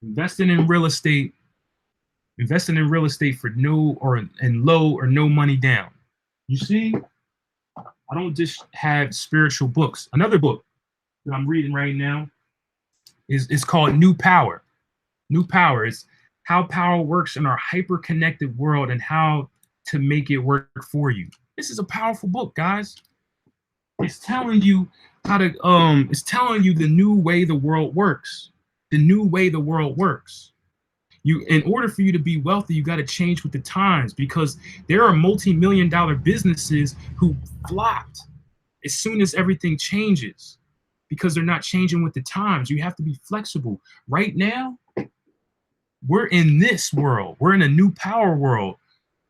Investing in real estate for low or no money down. You see, I don't just have spiritual books. Another book that I'm reading right now is called New Power. New Power is how power works in our hyper-connected world and how to make it work for you. This is a powerful book, guys. It's telling you how to it's telling you the new way the world works. The new way the world works. In order for you to be wealthy, you got to change with the times, because there are multi-million-dollar businesses who flopped as soon as everything changes because they're not changing with the times. You have to be flexible. Right now, we're in this world. We're in a new power world,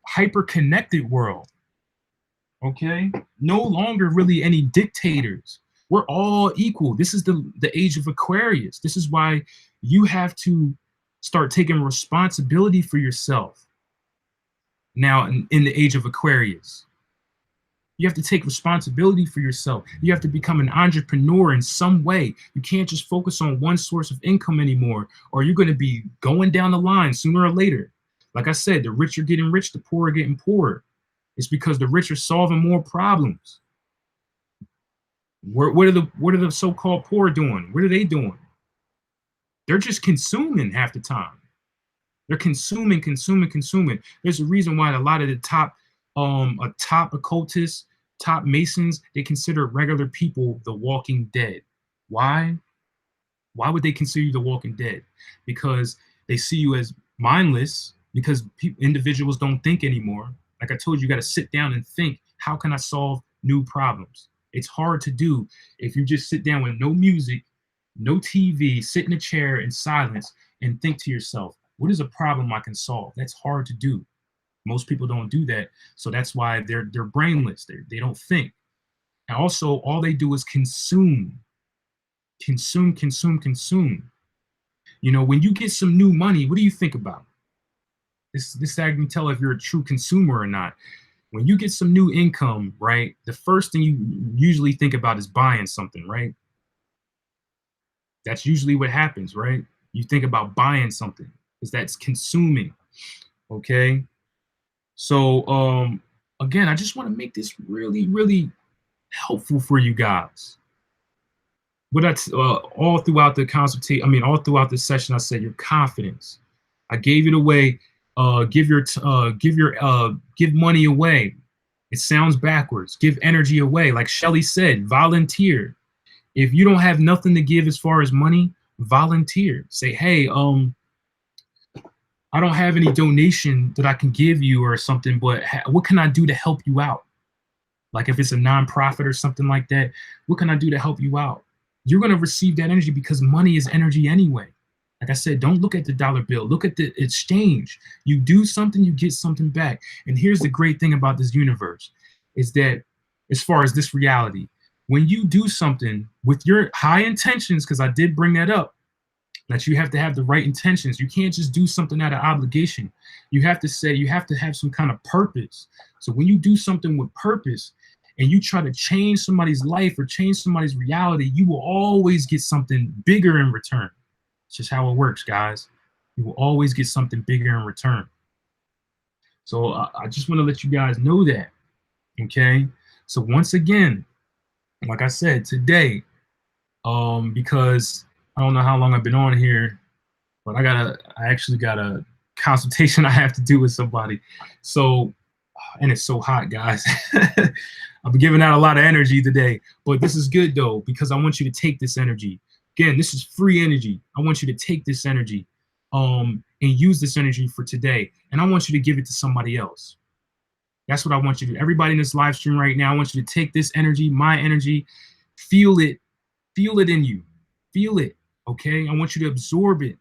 hyper-connected world. Okay? No longer really any dictators. We're all equal. This is the age of Aquarius. This is why you have to start taking responsibility for yourself now in the age of Aquarius. You have to take responsibility for yourself. You have to become an entrepreneur in some way. You can't just focus on one source of income anymore, or you're going to be going down the line sooner or later. Like I said, the rich are getting rich, the poor are getting poorer. It's because the rich are solving more problems. What are the so-called poor doing? What are they doing? They're just consuming half the time. They're consuming. There's a reason why a lot of the top occultists, top masons, they consider regular people the walking dead. Why? Why would they consider you the walking dead? Because they see you as mindless, because individuals don't think anymore. Like I told you, you got to sit down and think, how can I solve new problems? It's hard to do if you just sit down with no music, no TV, sit in a chair in silence and think to yourself, what is a problem I can solve? That's hard to do. Most people don't do that. So that's why they're brainless. They don't think. And also, all they do is consume. You know, when you get some new money, what do you think about? This I can tell if you're a true consumer or not. When you get some new income, right, the first thing you usually think about is buying something, right? That's usually what happens, right? You think about buying something because that's consuming, okay? So, again, I just want to make this really, really helpful for you guys. But that's all throughout the consultation. I mean, all throughout the session, I said your confidence. I gave it away. Give money away. It sounds backwards. Give energy away. Like Shelly said, volunteer. If you don't have nothing to give as far as money, volunteer. Say, hey, I don't have any donation that I can give you or something, but what can I do to help you out? Like if it's a nonprofit or something like that, what can I do to help you out? you're going to receive that energy because money is energy anyway. Like I said, don't look at the dollar bill, look at the exchange. You do something, you get something back. And here's the great thing about this universe is that, as far as this reality, when you do something with your high intentions, because I did bring that up, that you have to have the right intentions. You can't just do something out of obligation. You have to say, you have to have some kind of purpose. So when you do something with purpose and you try to change somebody's life or change somebody's reality, you will always get something bigger in return. It's just how it works, guys. You will always get something bigger in return. So I just want to let you guys know that. Okay. So once again, like I said, today, because I don't know how long I've been on here, but I actually got a consultation I have to do with somebody. So, and it's so hot, guys. I've been giving out a lot of energy today, but this is good though, because I want you to take this energy. Again, this is free energy. I want you to take this energy, and use this energy for today. And I want you to give it to somebody else. That's what I want you to do. Everybody in this live stream right now, I want you to take this energy, my energy, feel it in you, feel it. Okay. I want you to absorb it.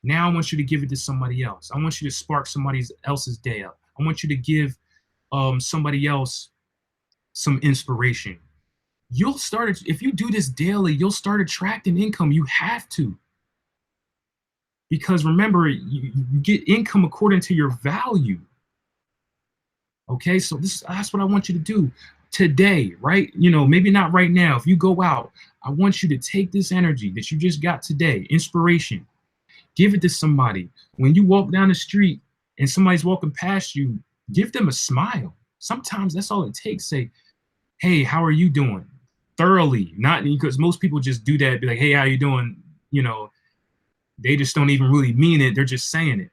Now I want you to give it to somebody else. I want you to spark somebody else's day up. I want you to give somebody else some inspiration. You'll start, if you do this daily, you'll start attracting income. You have to. Because remember, you get income according to your value. Okay, so that's what I want you to do today, right? You know, maybe not right now. If you go out, I want you to take this energy that you just got today, inspiration, give it to somebody. When you walk down the street and somebody's walking past you, give them a smile. Sometimes that's all it takes. Say, hey, how are you doing? Thoroughly, not because most people just do that, be like, hey, how you doing? You know, they just don't even really mean it. They're just saying it.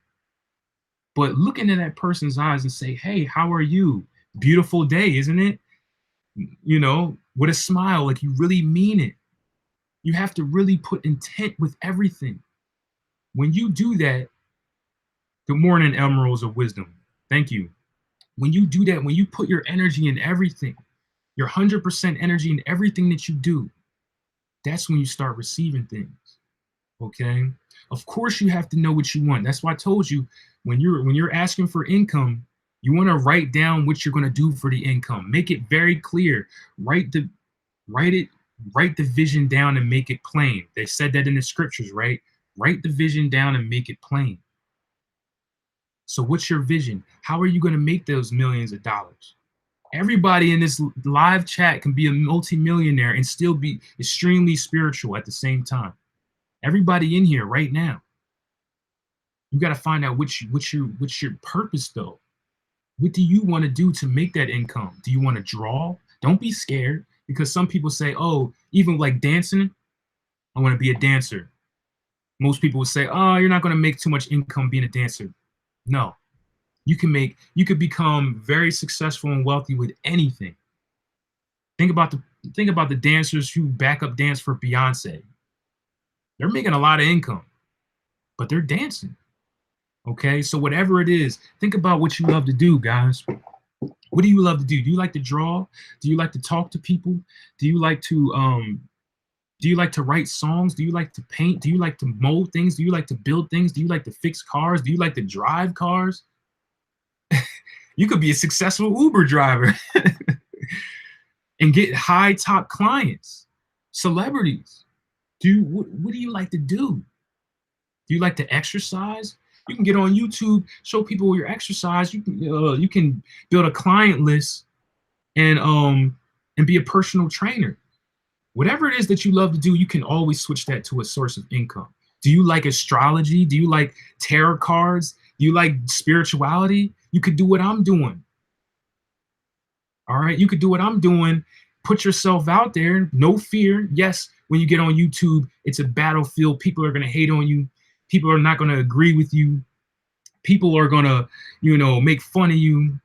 But look into that person's eyes and say, hey, how are you? Beautiful day, isn't it? You know, with a smile, like you really mean it. You have to really put intent with everything. When you do that, good morning, Emeralds of Wisdom. Thank you. When you do that, when you put your energy in everything, your 100% energy in everything that you do, that's when you start receiving things. Okay. Of course, you have to know what you want. That's why I told you when you're asking for income, you want to write down what you're going to do for the income. Make it very clear. Write the vision down and make it plain. They said that in the scriptures, right? Write the vision down and make it plain. So what's your vision? How are you going to make those millions of dollars? Everybody in this live chat can be a multimillionaire and still be extremely spiritual at the same time. Everybody in here right now. You got to find out what's your purpose though. What do you want to do to make that income? Do you want to draw? Don't be scared, because some people say, oh, even like dancing, I want to be a dancer. Most people would say, oh, you're not going to make too much income being a dancer. No, you could become very successful and wealthy with anything. Think about the dancers who backup dance for Beyonce. They're making a lot of income, but they're dancing. Okay, so whatever it is, think about what you love to do, guys. What do you love to do? Do you like to draw? Do you like to talk to people? Do you like to write songs? Do you like to paint? Do you like to mold things? Do you like to build things? Do you like to fix cars? Do you like to drive cars? You could be a successful Uber driver and get high top clients, celebrities. What do you like to do? Do you like to exercise? You can get on YouTube, show people your exercise. You can build a client list and be a personal trainer. Whatever it is that you love to do, you can always switch that to a source of income. Do you like astrology? Do you like tarot cards? Do you like spirituality? You could do what I'm doing. All right, you could do what I'm doing. Put yourself out there, no fear. Yes, when you get on YouTube, it's a battlefield. People are going to hate on you. People are not going to agree with you. People are going to, make fun of you.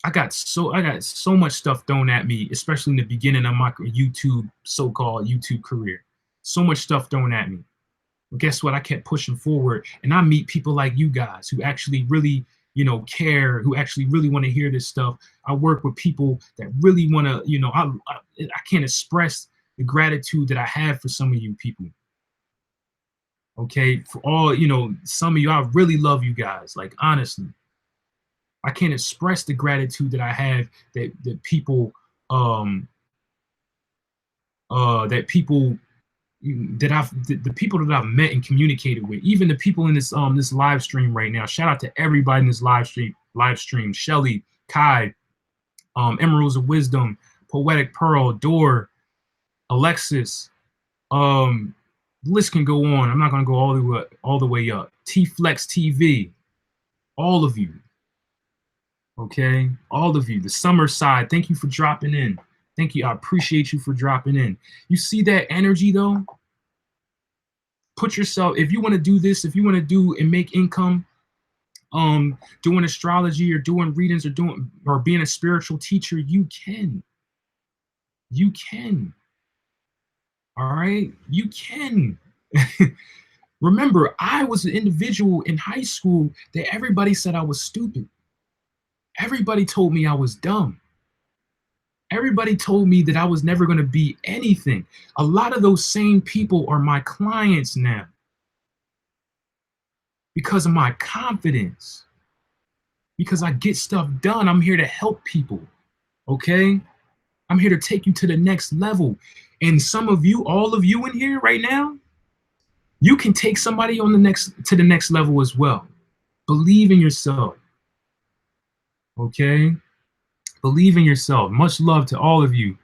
I got so much stuff thrown at me, especially in the beginning of my so-called YouTube career. So much stuff thrown at me. But guess what? I kept pushing forward, and I meet people like you guys who actually really, care, who actually really want to hear this stuff. I work with people that really want to, I can't express the gratitude that I have for some of you people. Okay, for all, some of you, I really love you guys. Like, honestly, I can't express the gratitude that I have that people, um, that people that the people that I've met and communicated with, even the people in this live stream right now. Shout out to everybody in this live stream. Shelly, Kai, Emeralds of Wisdom, Poetic Pearl, Door, Alexis. The list can go on. I'm not gonna go all the way up. T Flex TV, all of you. Okay, all of you. The summer side, thank you for dropping in. Thank you. I appreciate you for dropping in. You see that energy though? Put yourself, if you want to do this, if you want to do and make income, doing astrology or doing readings or being a spiritual teacher, you can. You can. All right, you can. Remember, I was an individual in high school that everybody said I was stupid. Everybody told me I was dumb. Everybody told me that I was never going to be anything. A lot of those same people are my clients now because of my confidence, because I get stuff done. I'm here to help people, okay? I'm here to take you to the next level. And some of you, all of you in here right now, you can take somebody to the next level as well. Believe in yourself, okay? Believe in yourself. Much love to all of you.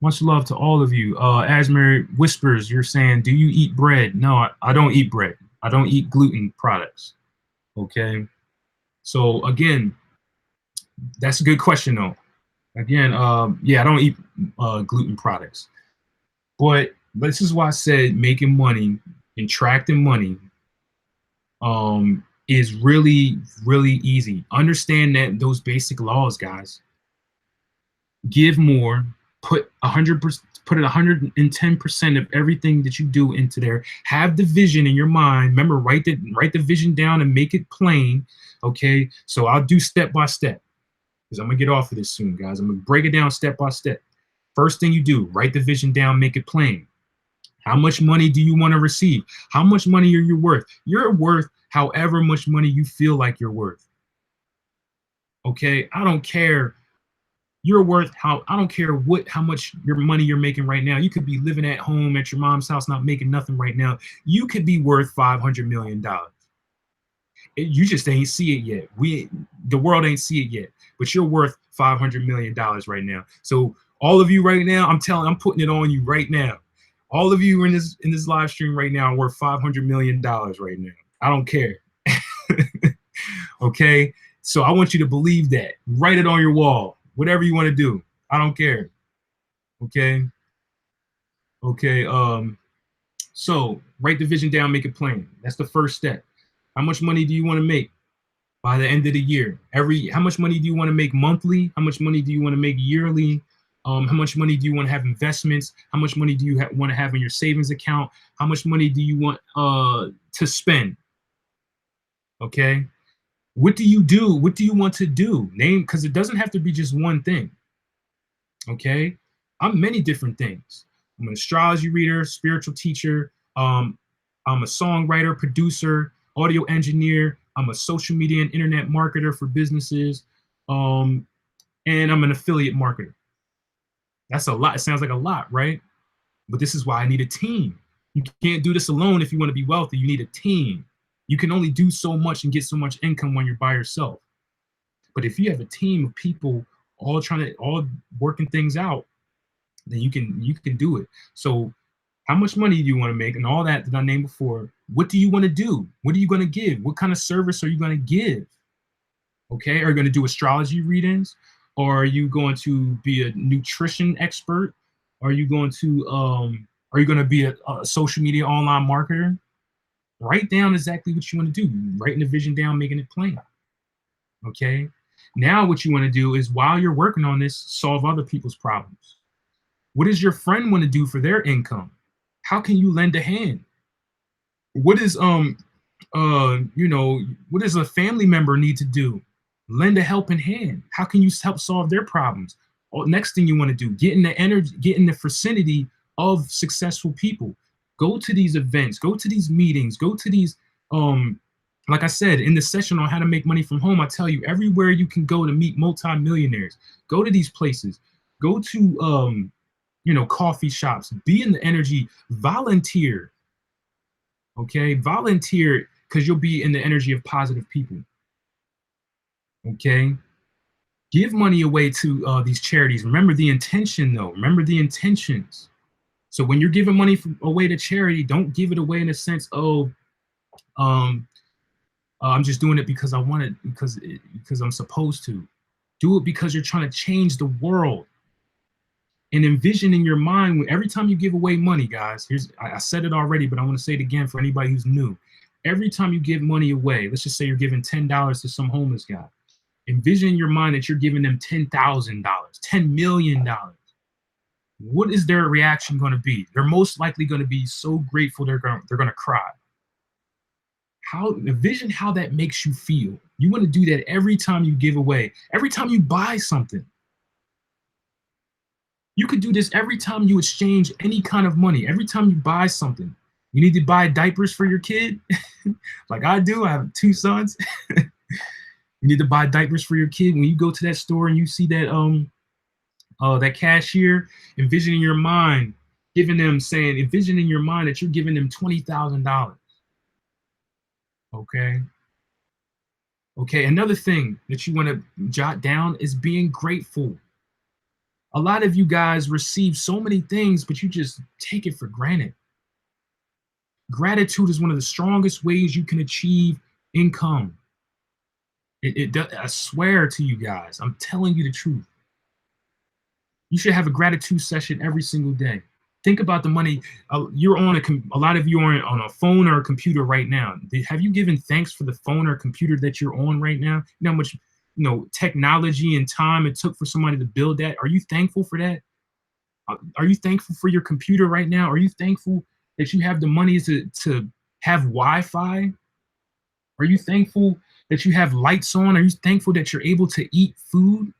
Much love to all of you. Asmer Whispers, you're saying, do you eat bread? No, I don't eat bread. I don't eat gluten products. Okay. So again, that's a good question though. Again, yeah, I don't eat gluten products. But this is why I said making money, attracting money, is really, really easy. Understand that those basic laws, guys. Give more, put 100%, put it 110% of everything that you do into there. Have the vision in your mind. Remember, write the vision down and make it plain. Okay, so I'll do step by step because I'm gonna get off of this soon, guys. I'm gonna break it down step by step. First thing you do, write the vision down, make it plain. How much money do you want to receive? How much money are you worth? You're worth however much money you feel like you're worth. Okay, I don't care. You're worth I don't care how much your money you're making right now. You could be living at home at your mom's house, not making nothing right now. You could be worth $500 million. You just ain't see it yet. The world ain't see it yet, but you're worth $500 million right now. So all of you right now, I'm putting it on you right now. All of you in this live stream right now are worth $500 million right now. I don't care. Okay, so I want you to believe that. Write it on your wall. Whatever you want to do, I don't care. Okay. So write the vision down, make it plain. That's the first step. How much money do you want to make by the end of the year? How much money do you want to make monthly? How much money do you want to make yearly? How much money do you want to have investments? How much money do you want to have in your savings account? How much money do you want to spend? Okay. What do you do? What do you want to do? Name, because it doesn't have to be just one thing. Okay. I'm many different things. I'm an astrology reader, spiritual teacher. I'm a songwriter, producer, audio engineer. I'm a social media and internet marketer for businesses. And I'm an affiliate marketer. That's a lot. It sounds like a lot, right? But this is why I need a team. You can't do this alone if you want to be wealthy. You need a team. You can only do so much and get so much income when you're by yourself. But if you have a team of people all working things out, then you can do it. So how much money do you want to make and all that I named before? What do you want to do? What are you going to give? What kind of service are you going to give? Okay, are you going to do astrology readings? Or are you going to be a nutrition expert? Are you going to be a social media online marketer? Write down exactly what you want to do. Writing the vision down, making it plain. Okay. Now what you want to do is, while you're working on this, solve other people's problems. What does your friend want to do for their income? How can you lend a hand? What is what does a family member need to do? Lend a helping hand. How can you help solve their problems? Next thing you want to do, get in the energy, get in the vicinity of successful people. Go to these events, go to these meetings, go to these like I said in the session on how to make money from home, I tell you everywhere you can go to meet multimillionaires. Go to these places. Go to coffee shops. Be in the energy. Volunteer. Okay, volunteer because you'll be in the energy of positive people. Okay, give money away to these charities. Remember the intention, though. Remember the intentions. So when you're giving money away to charity, don't give it away in a sense, oh, I'm just doing it because I want it, because I'm supposed to. Do it because you're trying to change the world. And envision in your mind when every time you give away money, guys. I said it already, but I want to say it again for anybody who's new. Every time you give money away, let's just say you're giving $10 to some homeless guy. Envision in your mind that you're giving them $10,000, $10 million. What is their reaction going to be? They're most likely going to be so grateful they're going to cry. Envision how that makes you feel. You want to do that every time you give away, every time you buy something. You could do this every time you exchange any kind of money, every time you buy something. You need to buy diapers for your kid, like I do. I have 2 sons. You need to buy diapers for your kid. When you go to that store and you see that that cashier, envision in your mind, envision in your mind that you're giving them $20,000. Okay. Okay. Another thing that you want to jot down is being grateful. A lot of you guys receive so many things, but you just take it for granted. Gratitude is one of the strongest ways you can achieve income. I swear to you guys, I'm telling you the truth. You should have a gratitude session every single day. Think about the money. You're on a lot of you are on a phone or a computer right now. Have you given thanks for the phone or computer that you're on right now? You know how much technology and time it took for somebody to build that? Are you thankful for that? Are you thankful for your computer right now? Are you thankful that you have the money to have Wi-Fi? Are you thankful that you have lights on? Are you thankful that you're able to eat food?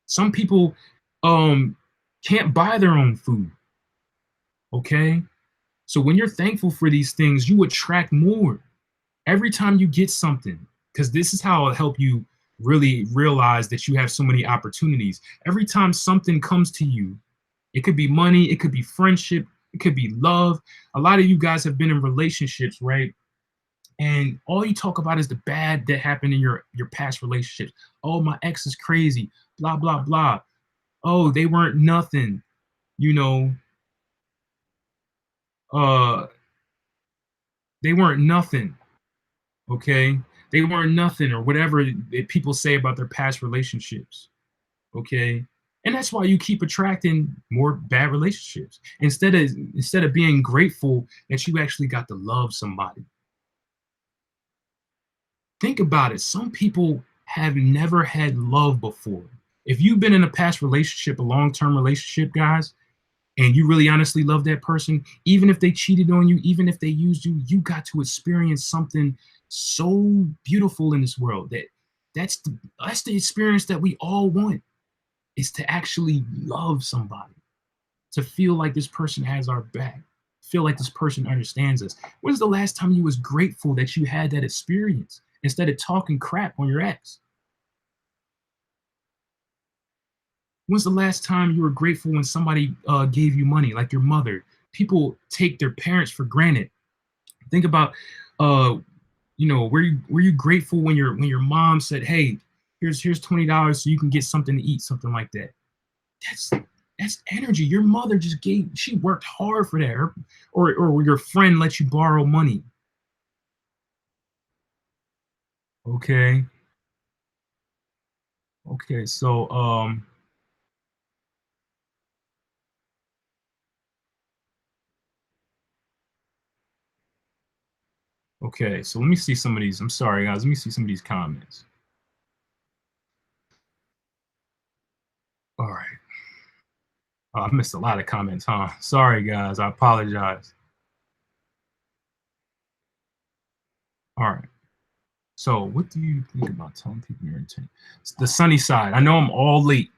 Some people can't buy their own food. Okay? So when you're thankful for these things, you attract more every time you get something, because this is how it'll help you really realize that you have so many opportunities. Every time something comes to you, it could be money, it could be friendship, it could be love. A lot of you guys have been in relationships, right? And all you talk about is the bad that happened in your past relationships. Oh, my ex is crazy, blah, blah, blah. Oh, they weren't nothing, you know, uh, they weren't nothing. Okay. They weren't nothing, or whatever that people say about their past relationships. Okay. And that's why you keep attracting more bad relationships instead of being grateful that you actually got to love somebody. Think about it. Some people have never had love before. If you've been in a past relationship, a long-term relationship, guys, and you really honestly love that person, even if they cheated on you, even if they used you, you got to experience something so beautiful in this world. That's the experience that we all want, is to actually love somebody, to feel like this person has our back, feel like this person understands us. When's the last time you was grateful that you had that experience instead of talking crap on your ex? When's the last time you were grateful when somebody gave you money, like your mother? People take their parents for granted. Think about, uh, were you grateful when your mom said, "Hey, here's $20 so you can get something to eat," something like that? That's that's energy. Your mother she worked hard for that, or your friend let you borrow money. Okay, okay, so okay, so let me see some of these. I'm sorry, guys. Let me see some of these comments. All right. Oh, I missed a lot of comments, huh? Sorry, guys. I apologize. All right. So, what do you think about telling people your intent? It's the sunny side. I know I'm all late.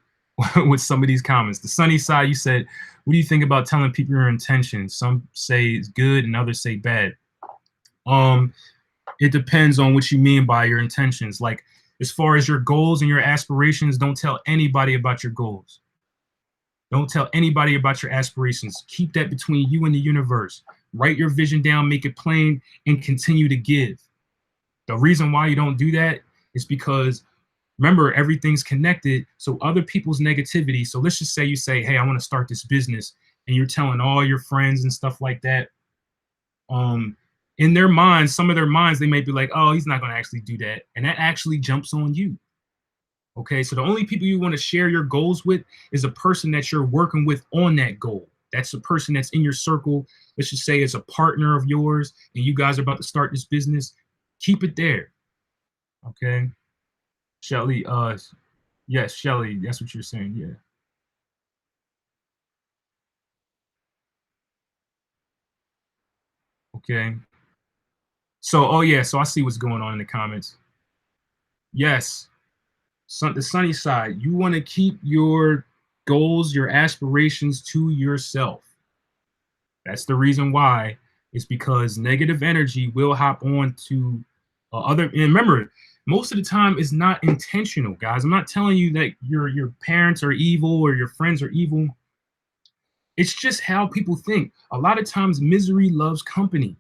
with some of these comments. The sunny side, you said, what do you think about telling people your intentions? Some say it's good and others say bad. Um, it depends on what you mean by your intentions. Like, as far as your goals and your aspirations, don't tell anybody about your goals. Don't tell anybody about your aspirations. Keep that between you and the universe. Write your vision down, make it plain, and continue to give. The reason why you don't do that is because, remember, everything's connected. So other people's negativity. So let's just say you say, hey, I want to start this business, and you're telling all your friends and stuff like that. In their minds, some of their minds, they may be like, oh, he's not going to actually do that. And that actually jumps on you. Okay, so the only people you want to share your goals with is a person that you're working with on that goal. That's the person that's in your circle. Let's just say it's a partner of yours and you guys are about to start this business. Keep it there. Okay. Shelly, yes, Shelly, that's what you're saying. Yeah. Okay. So, oh yeah, so I see what's going on in the comments. Yes. The sunny side, you want to keep your goals, your aspirations to yourself. That's the reason why. It's because negative energy will hop on to other. And remember, most of the time it's not intentional, guys. I'm not telling you that your parents are evil or your friends are evil. It's just how people think. A lot of times, misery loves company.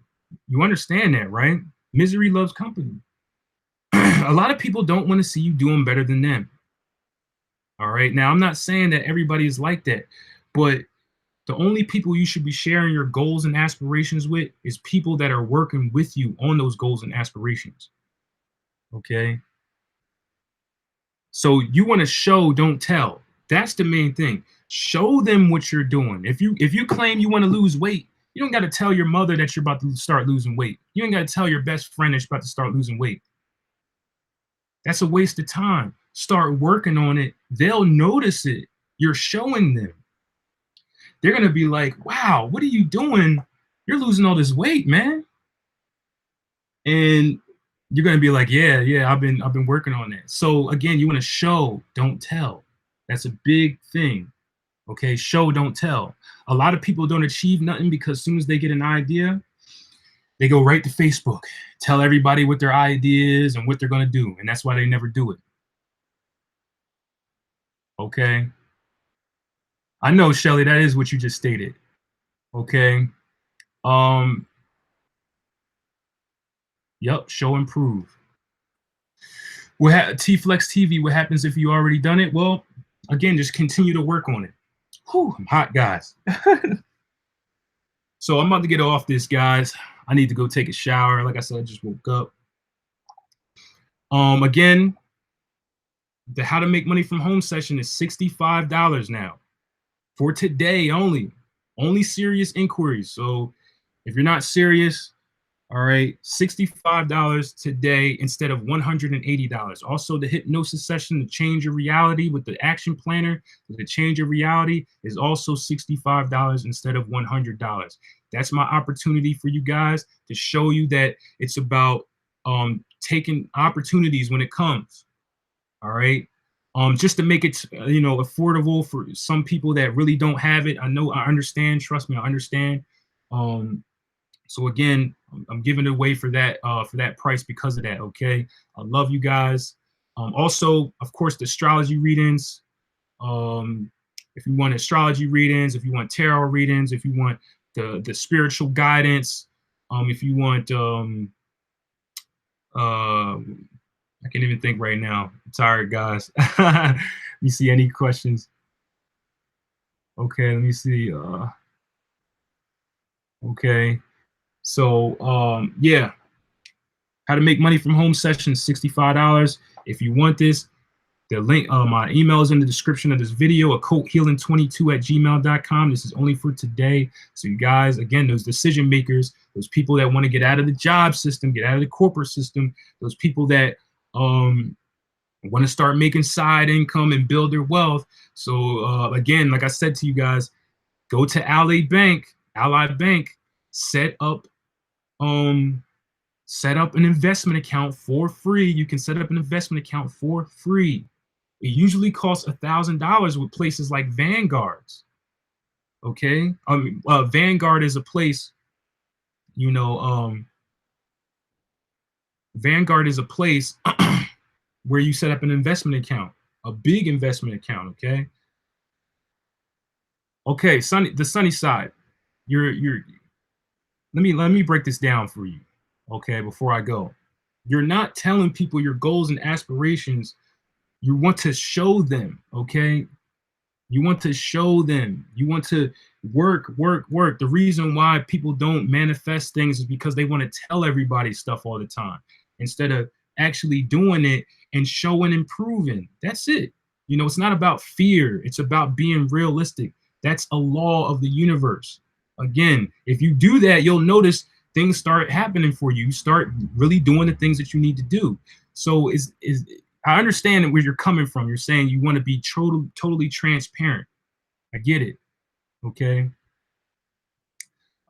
You understand that, right? Misery loves company. A lot of people don't want to see you doing better than them. All right. Now, I'm not saying that everybody is like that, but the only people you should be sharing your goals and aspirations with is people that are working with you on those goals and aspirations. Okay. So you want to show, don't tell. That's the main thing. Show them what you're doing. If you claim you want to lose weight, you don't got to tell your mother that you're about to start losing weight. You ain't got to tell your best friend that you're about to start losing weight. That's a waste of time. Start working on it. They'll notice it. You're showing them. They're going to be like, wow, what are you doing? You're losing all this weight, man. And you're going to be like, yeah, I've been working on that. So again, you want to show, don't tell. That's a big thing. Okay, show, don't tell. A lot of people don't achieve nothing because as soon as they get an idea, they go right to Facebook, tell everybody what their idea is and what they're going to do. And that's why they never do it. Okay. I know, Shelly, that is what you just stated. Okay. Um, yep, show and prove. T-Flex TV, what happens if you already done it? Well, again, just continue to work on it. Whew, I'm hot, guys. So I'm about to get off this, guys. I need to go take a shower. Like I said, I just woke up. Again, the How to Make Money from Home session is $65 now for today only. Only serious inquiries. So if you're not serious, all right, $65 today instead of $180. Also, the hypnosis session to change your reality with the action planner, the change your reality is also $65 instead of $100. That's my opportunity for you guys to show you that it's about taking opportunities when it comes. All right. Just to make it, affordable for some people that really don't have it. I know, I understand. Trust me, I understand. So again, I'm giving it away for that price because of that. Okay, I love you guys. Also, of course, the astrology readings. If you want astrology readings, if you want tarot readings, if you want the spiritual guidance, if you want I can't even think right now. I'm tired, guys. You see any questions? Okay, let me see. Okay. So yeah, How to Make Money from Home session, $65. If you want this, the link, my email is in the description of this video, occulthealing22@gmail.com. This is only for today. So you guys, again, those decision makers, those people that want to get out of the job system, get out of the corporate system, those people that want to start making side income and build their wealth. So again, like I said to you guys, go to Ally Bank, set up an investment account for free. You can set up an investment account for free. It usually costs $1,000 with places like Vanguards. Okay, Vanguard is a place, you know, Vanguard is a place where you set up an investment account, a big investment account. Okay, the sunny side. You're let me break this down for you. Okay, before I go, you're not telling people your goals and aspirations. You want to show them. Okay, you want to show them. You want to work, work, work. The reason why people don't manifest things is because they want to tell everybody stuff all the time instead of actually doing it and showing and proving. That's it. It's not about fear. It's about being realistic. That's a law of the universe. Again, if you do that, you'll notice things start happening for you. You start really doing the things that you need to do. So is I understand where you're coming from. You're saying you want to be totally transparent. I get it. Okay.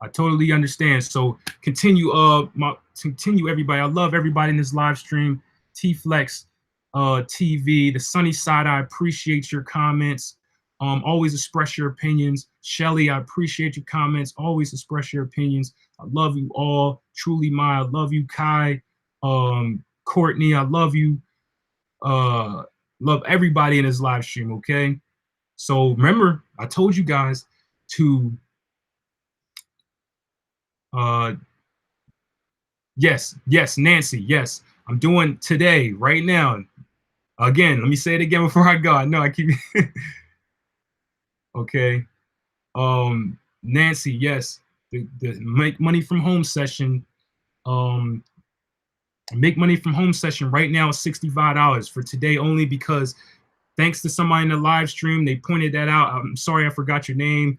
I totally understand. So continue everybody. I love everybody in this live stream. T-Flex TV, the sunny side. I appreciate your comments. Always express your opinions. Shelly, I appreciate your comments. Always express your opinions. I love you all. Truly my, I love you, Kai. Courtney, I love you. Love everybody in this live stream. Okay. So remember, I told you guys to yes, Nancy, yes, I'm doing today, right now. Again, let me say it again before I go. I know I keep okay. Nancy, yes, the make money from home session. Make money from home session right now is $65 for today only, because thanks to somebody in the live stream, they pointed that out. I'm sorry, I forgot your name.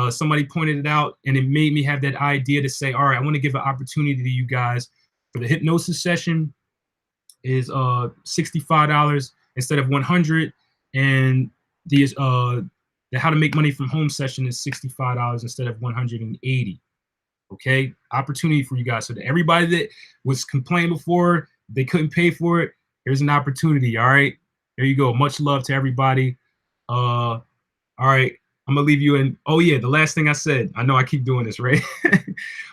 Somebody pointed it out, and it made me have that idea to say, all right, I want to give an opportunity to you guys for the hypnosis session is $65 instead of $100, and the how to make money from home session is $65 instead of $180. Okay, opportunity for you guys. So to everybody that was complaining before they couldn't pay for it, here's an opportunity. All right, there you go. Much love to everybody. All right, I'm gonna leave you in. Oh yeah, the last thing I said, I know I keep doing this, right?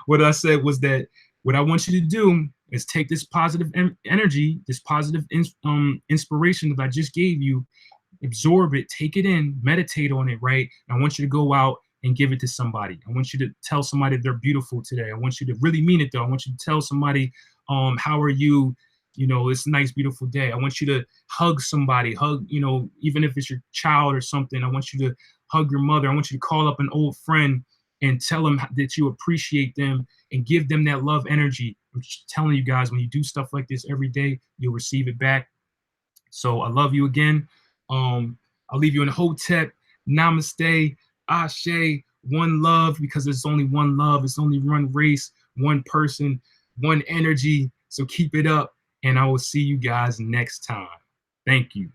What I said was that what I want you to do is take this positive energy, this positive inspiration that I just gave you, absorb it, take it in, meditate on it, right? And I want you to go out and give it to somebody. I want you to tell somebody they're beautiful today. I want you to really mean it though. I want you to tell somebody, how are you? It's a nice, beautiful day. I want you to hug somebody, even if it's your child or something. I want you to hug your mother. I want you to call up an old friend and tell them that you appreciate them and give them that love energy. I'm just telling you guys, when you do stuff like this every day, you'll receive it back. So I love you again. I'll leave you in Hotep. Namaste. Ashe. One love, because there's only one love. It's only one race, one person, one energy. So keep it up, and I will see you guys next time. Thank you.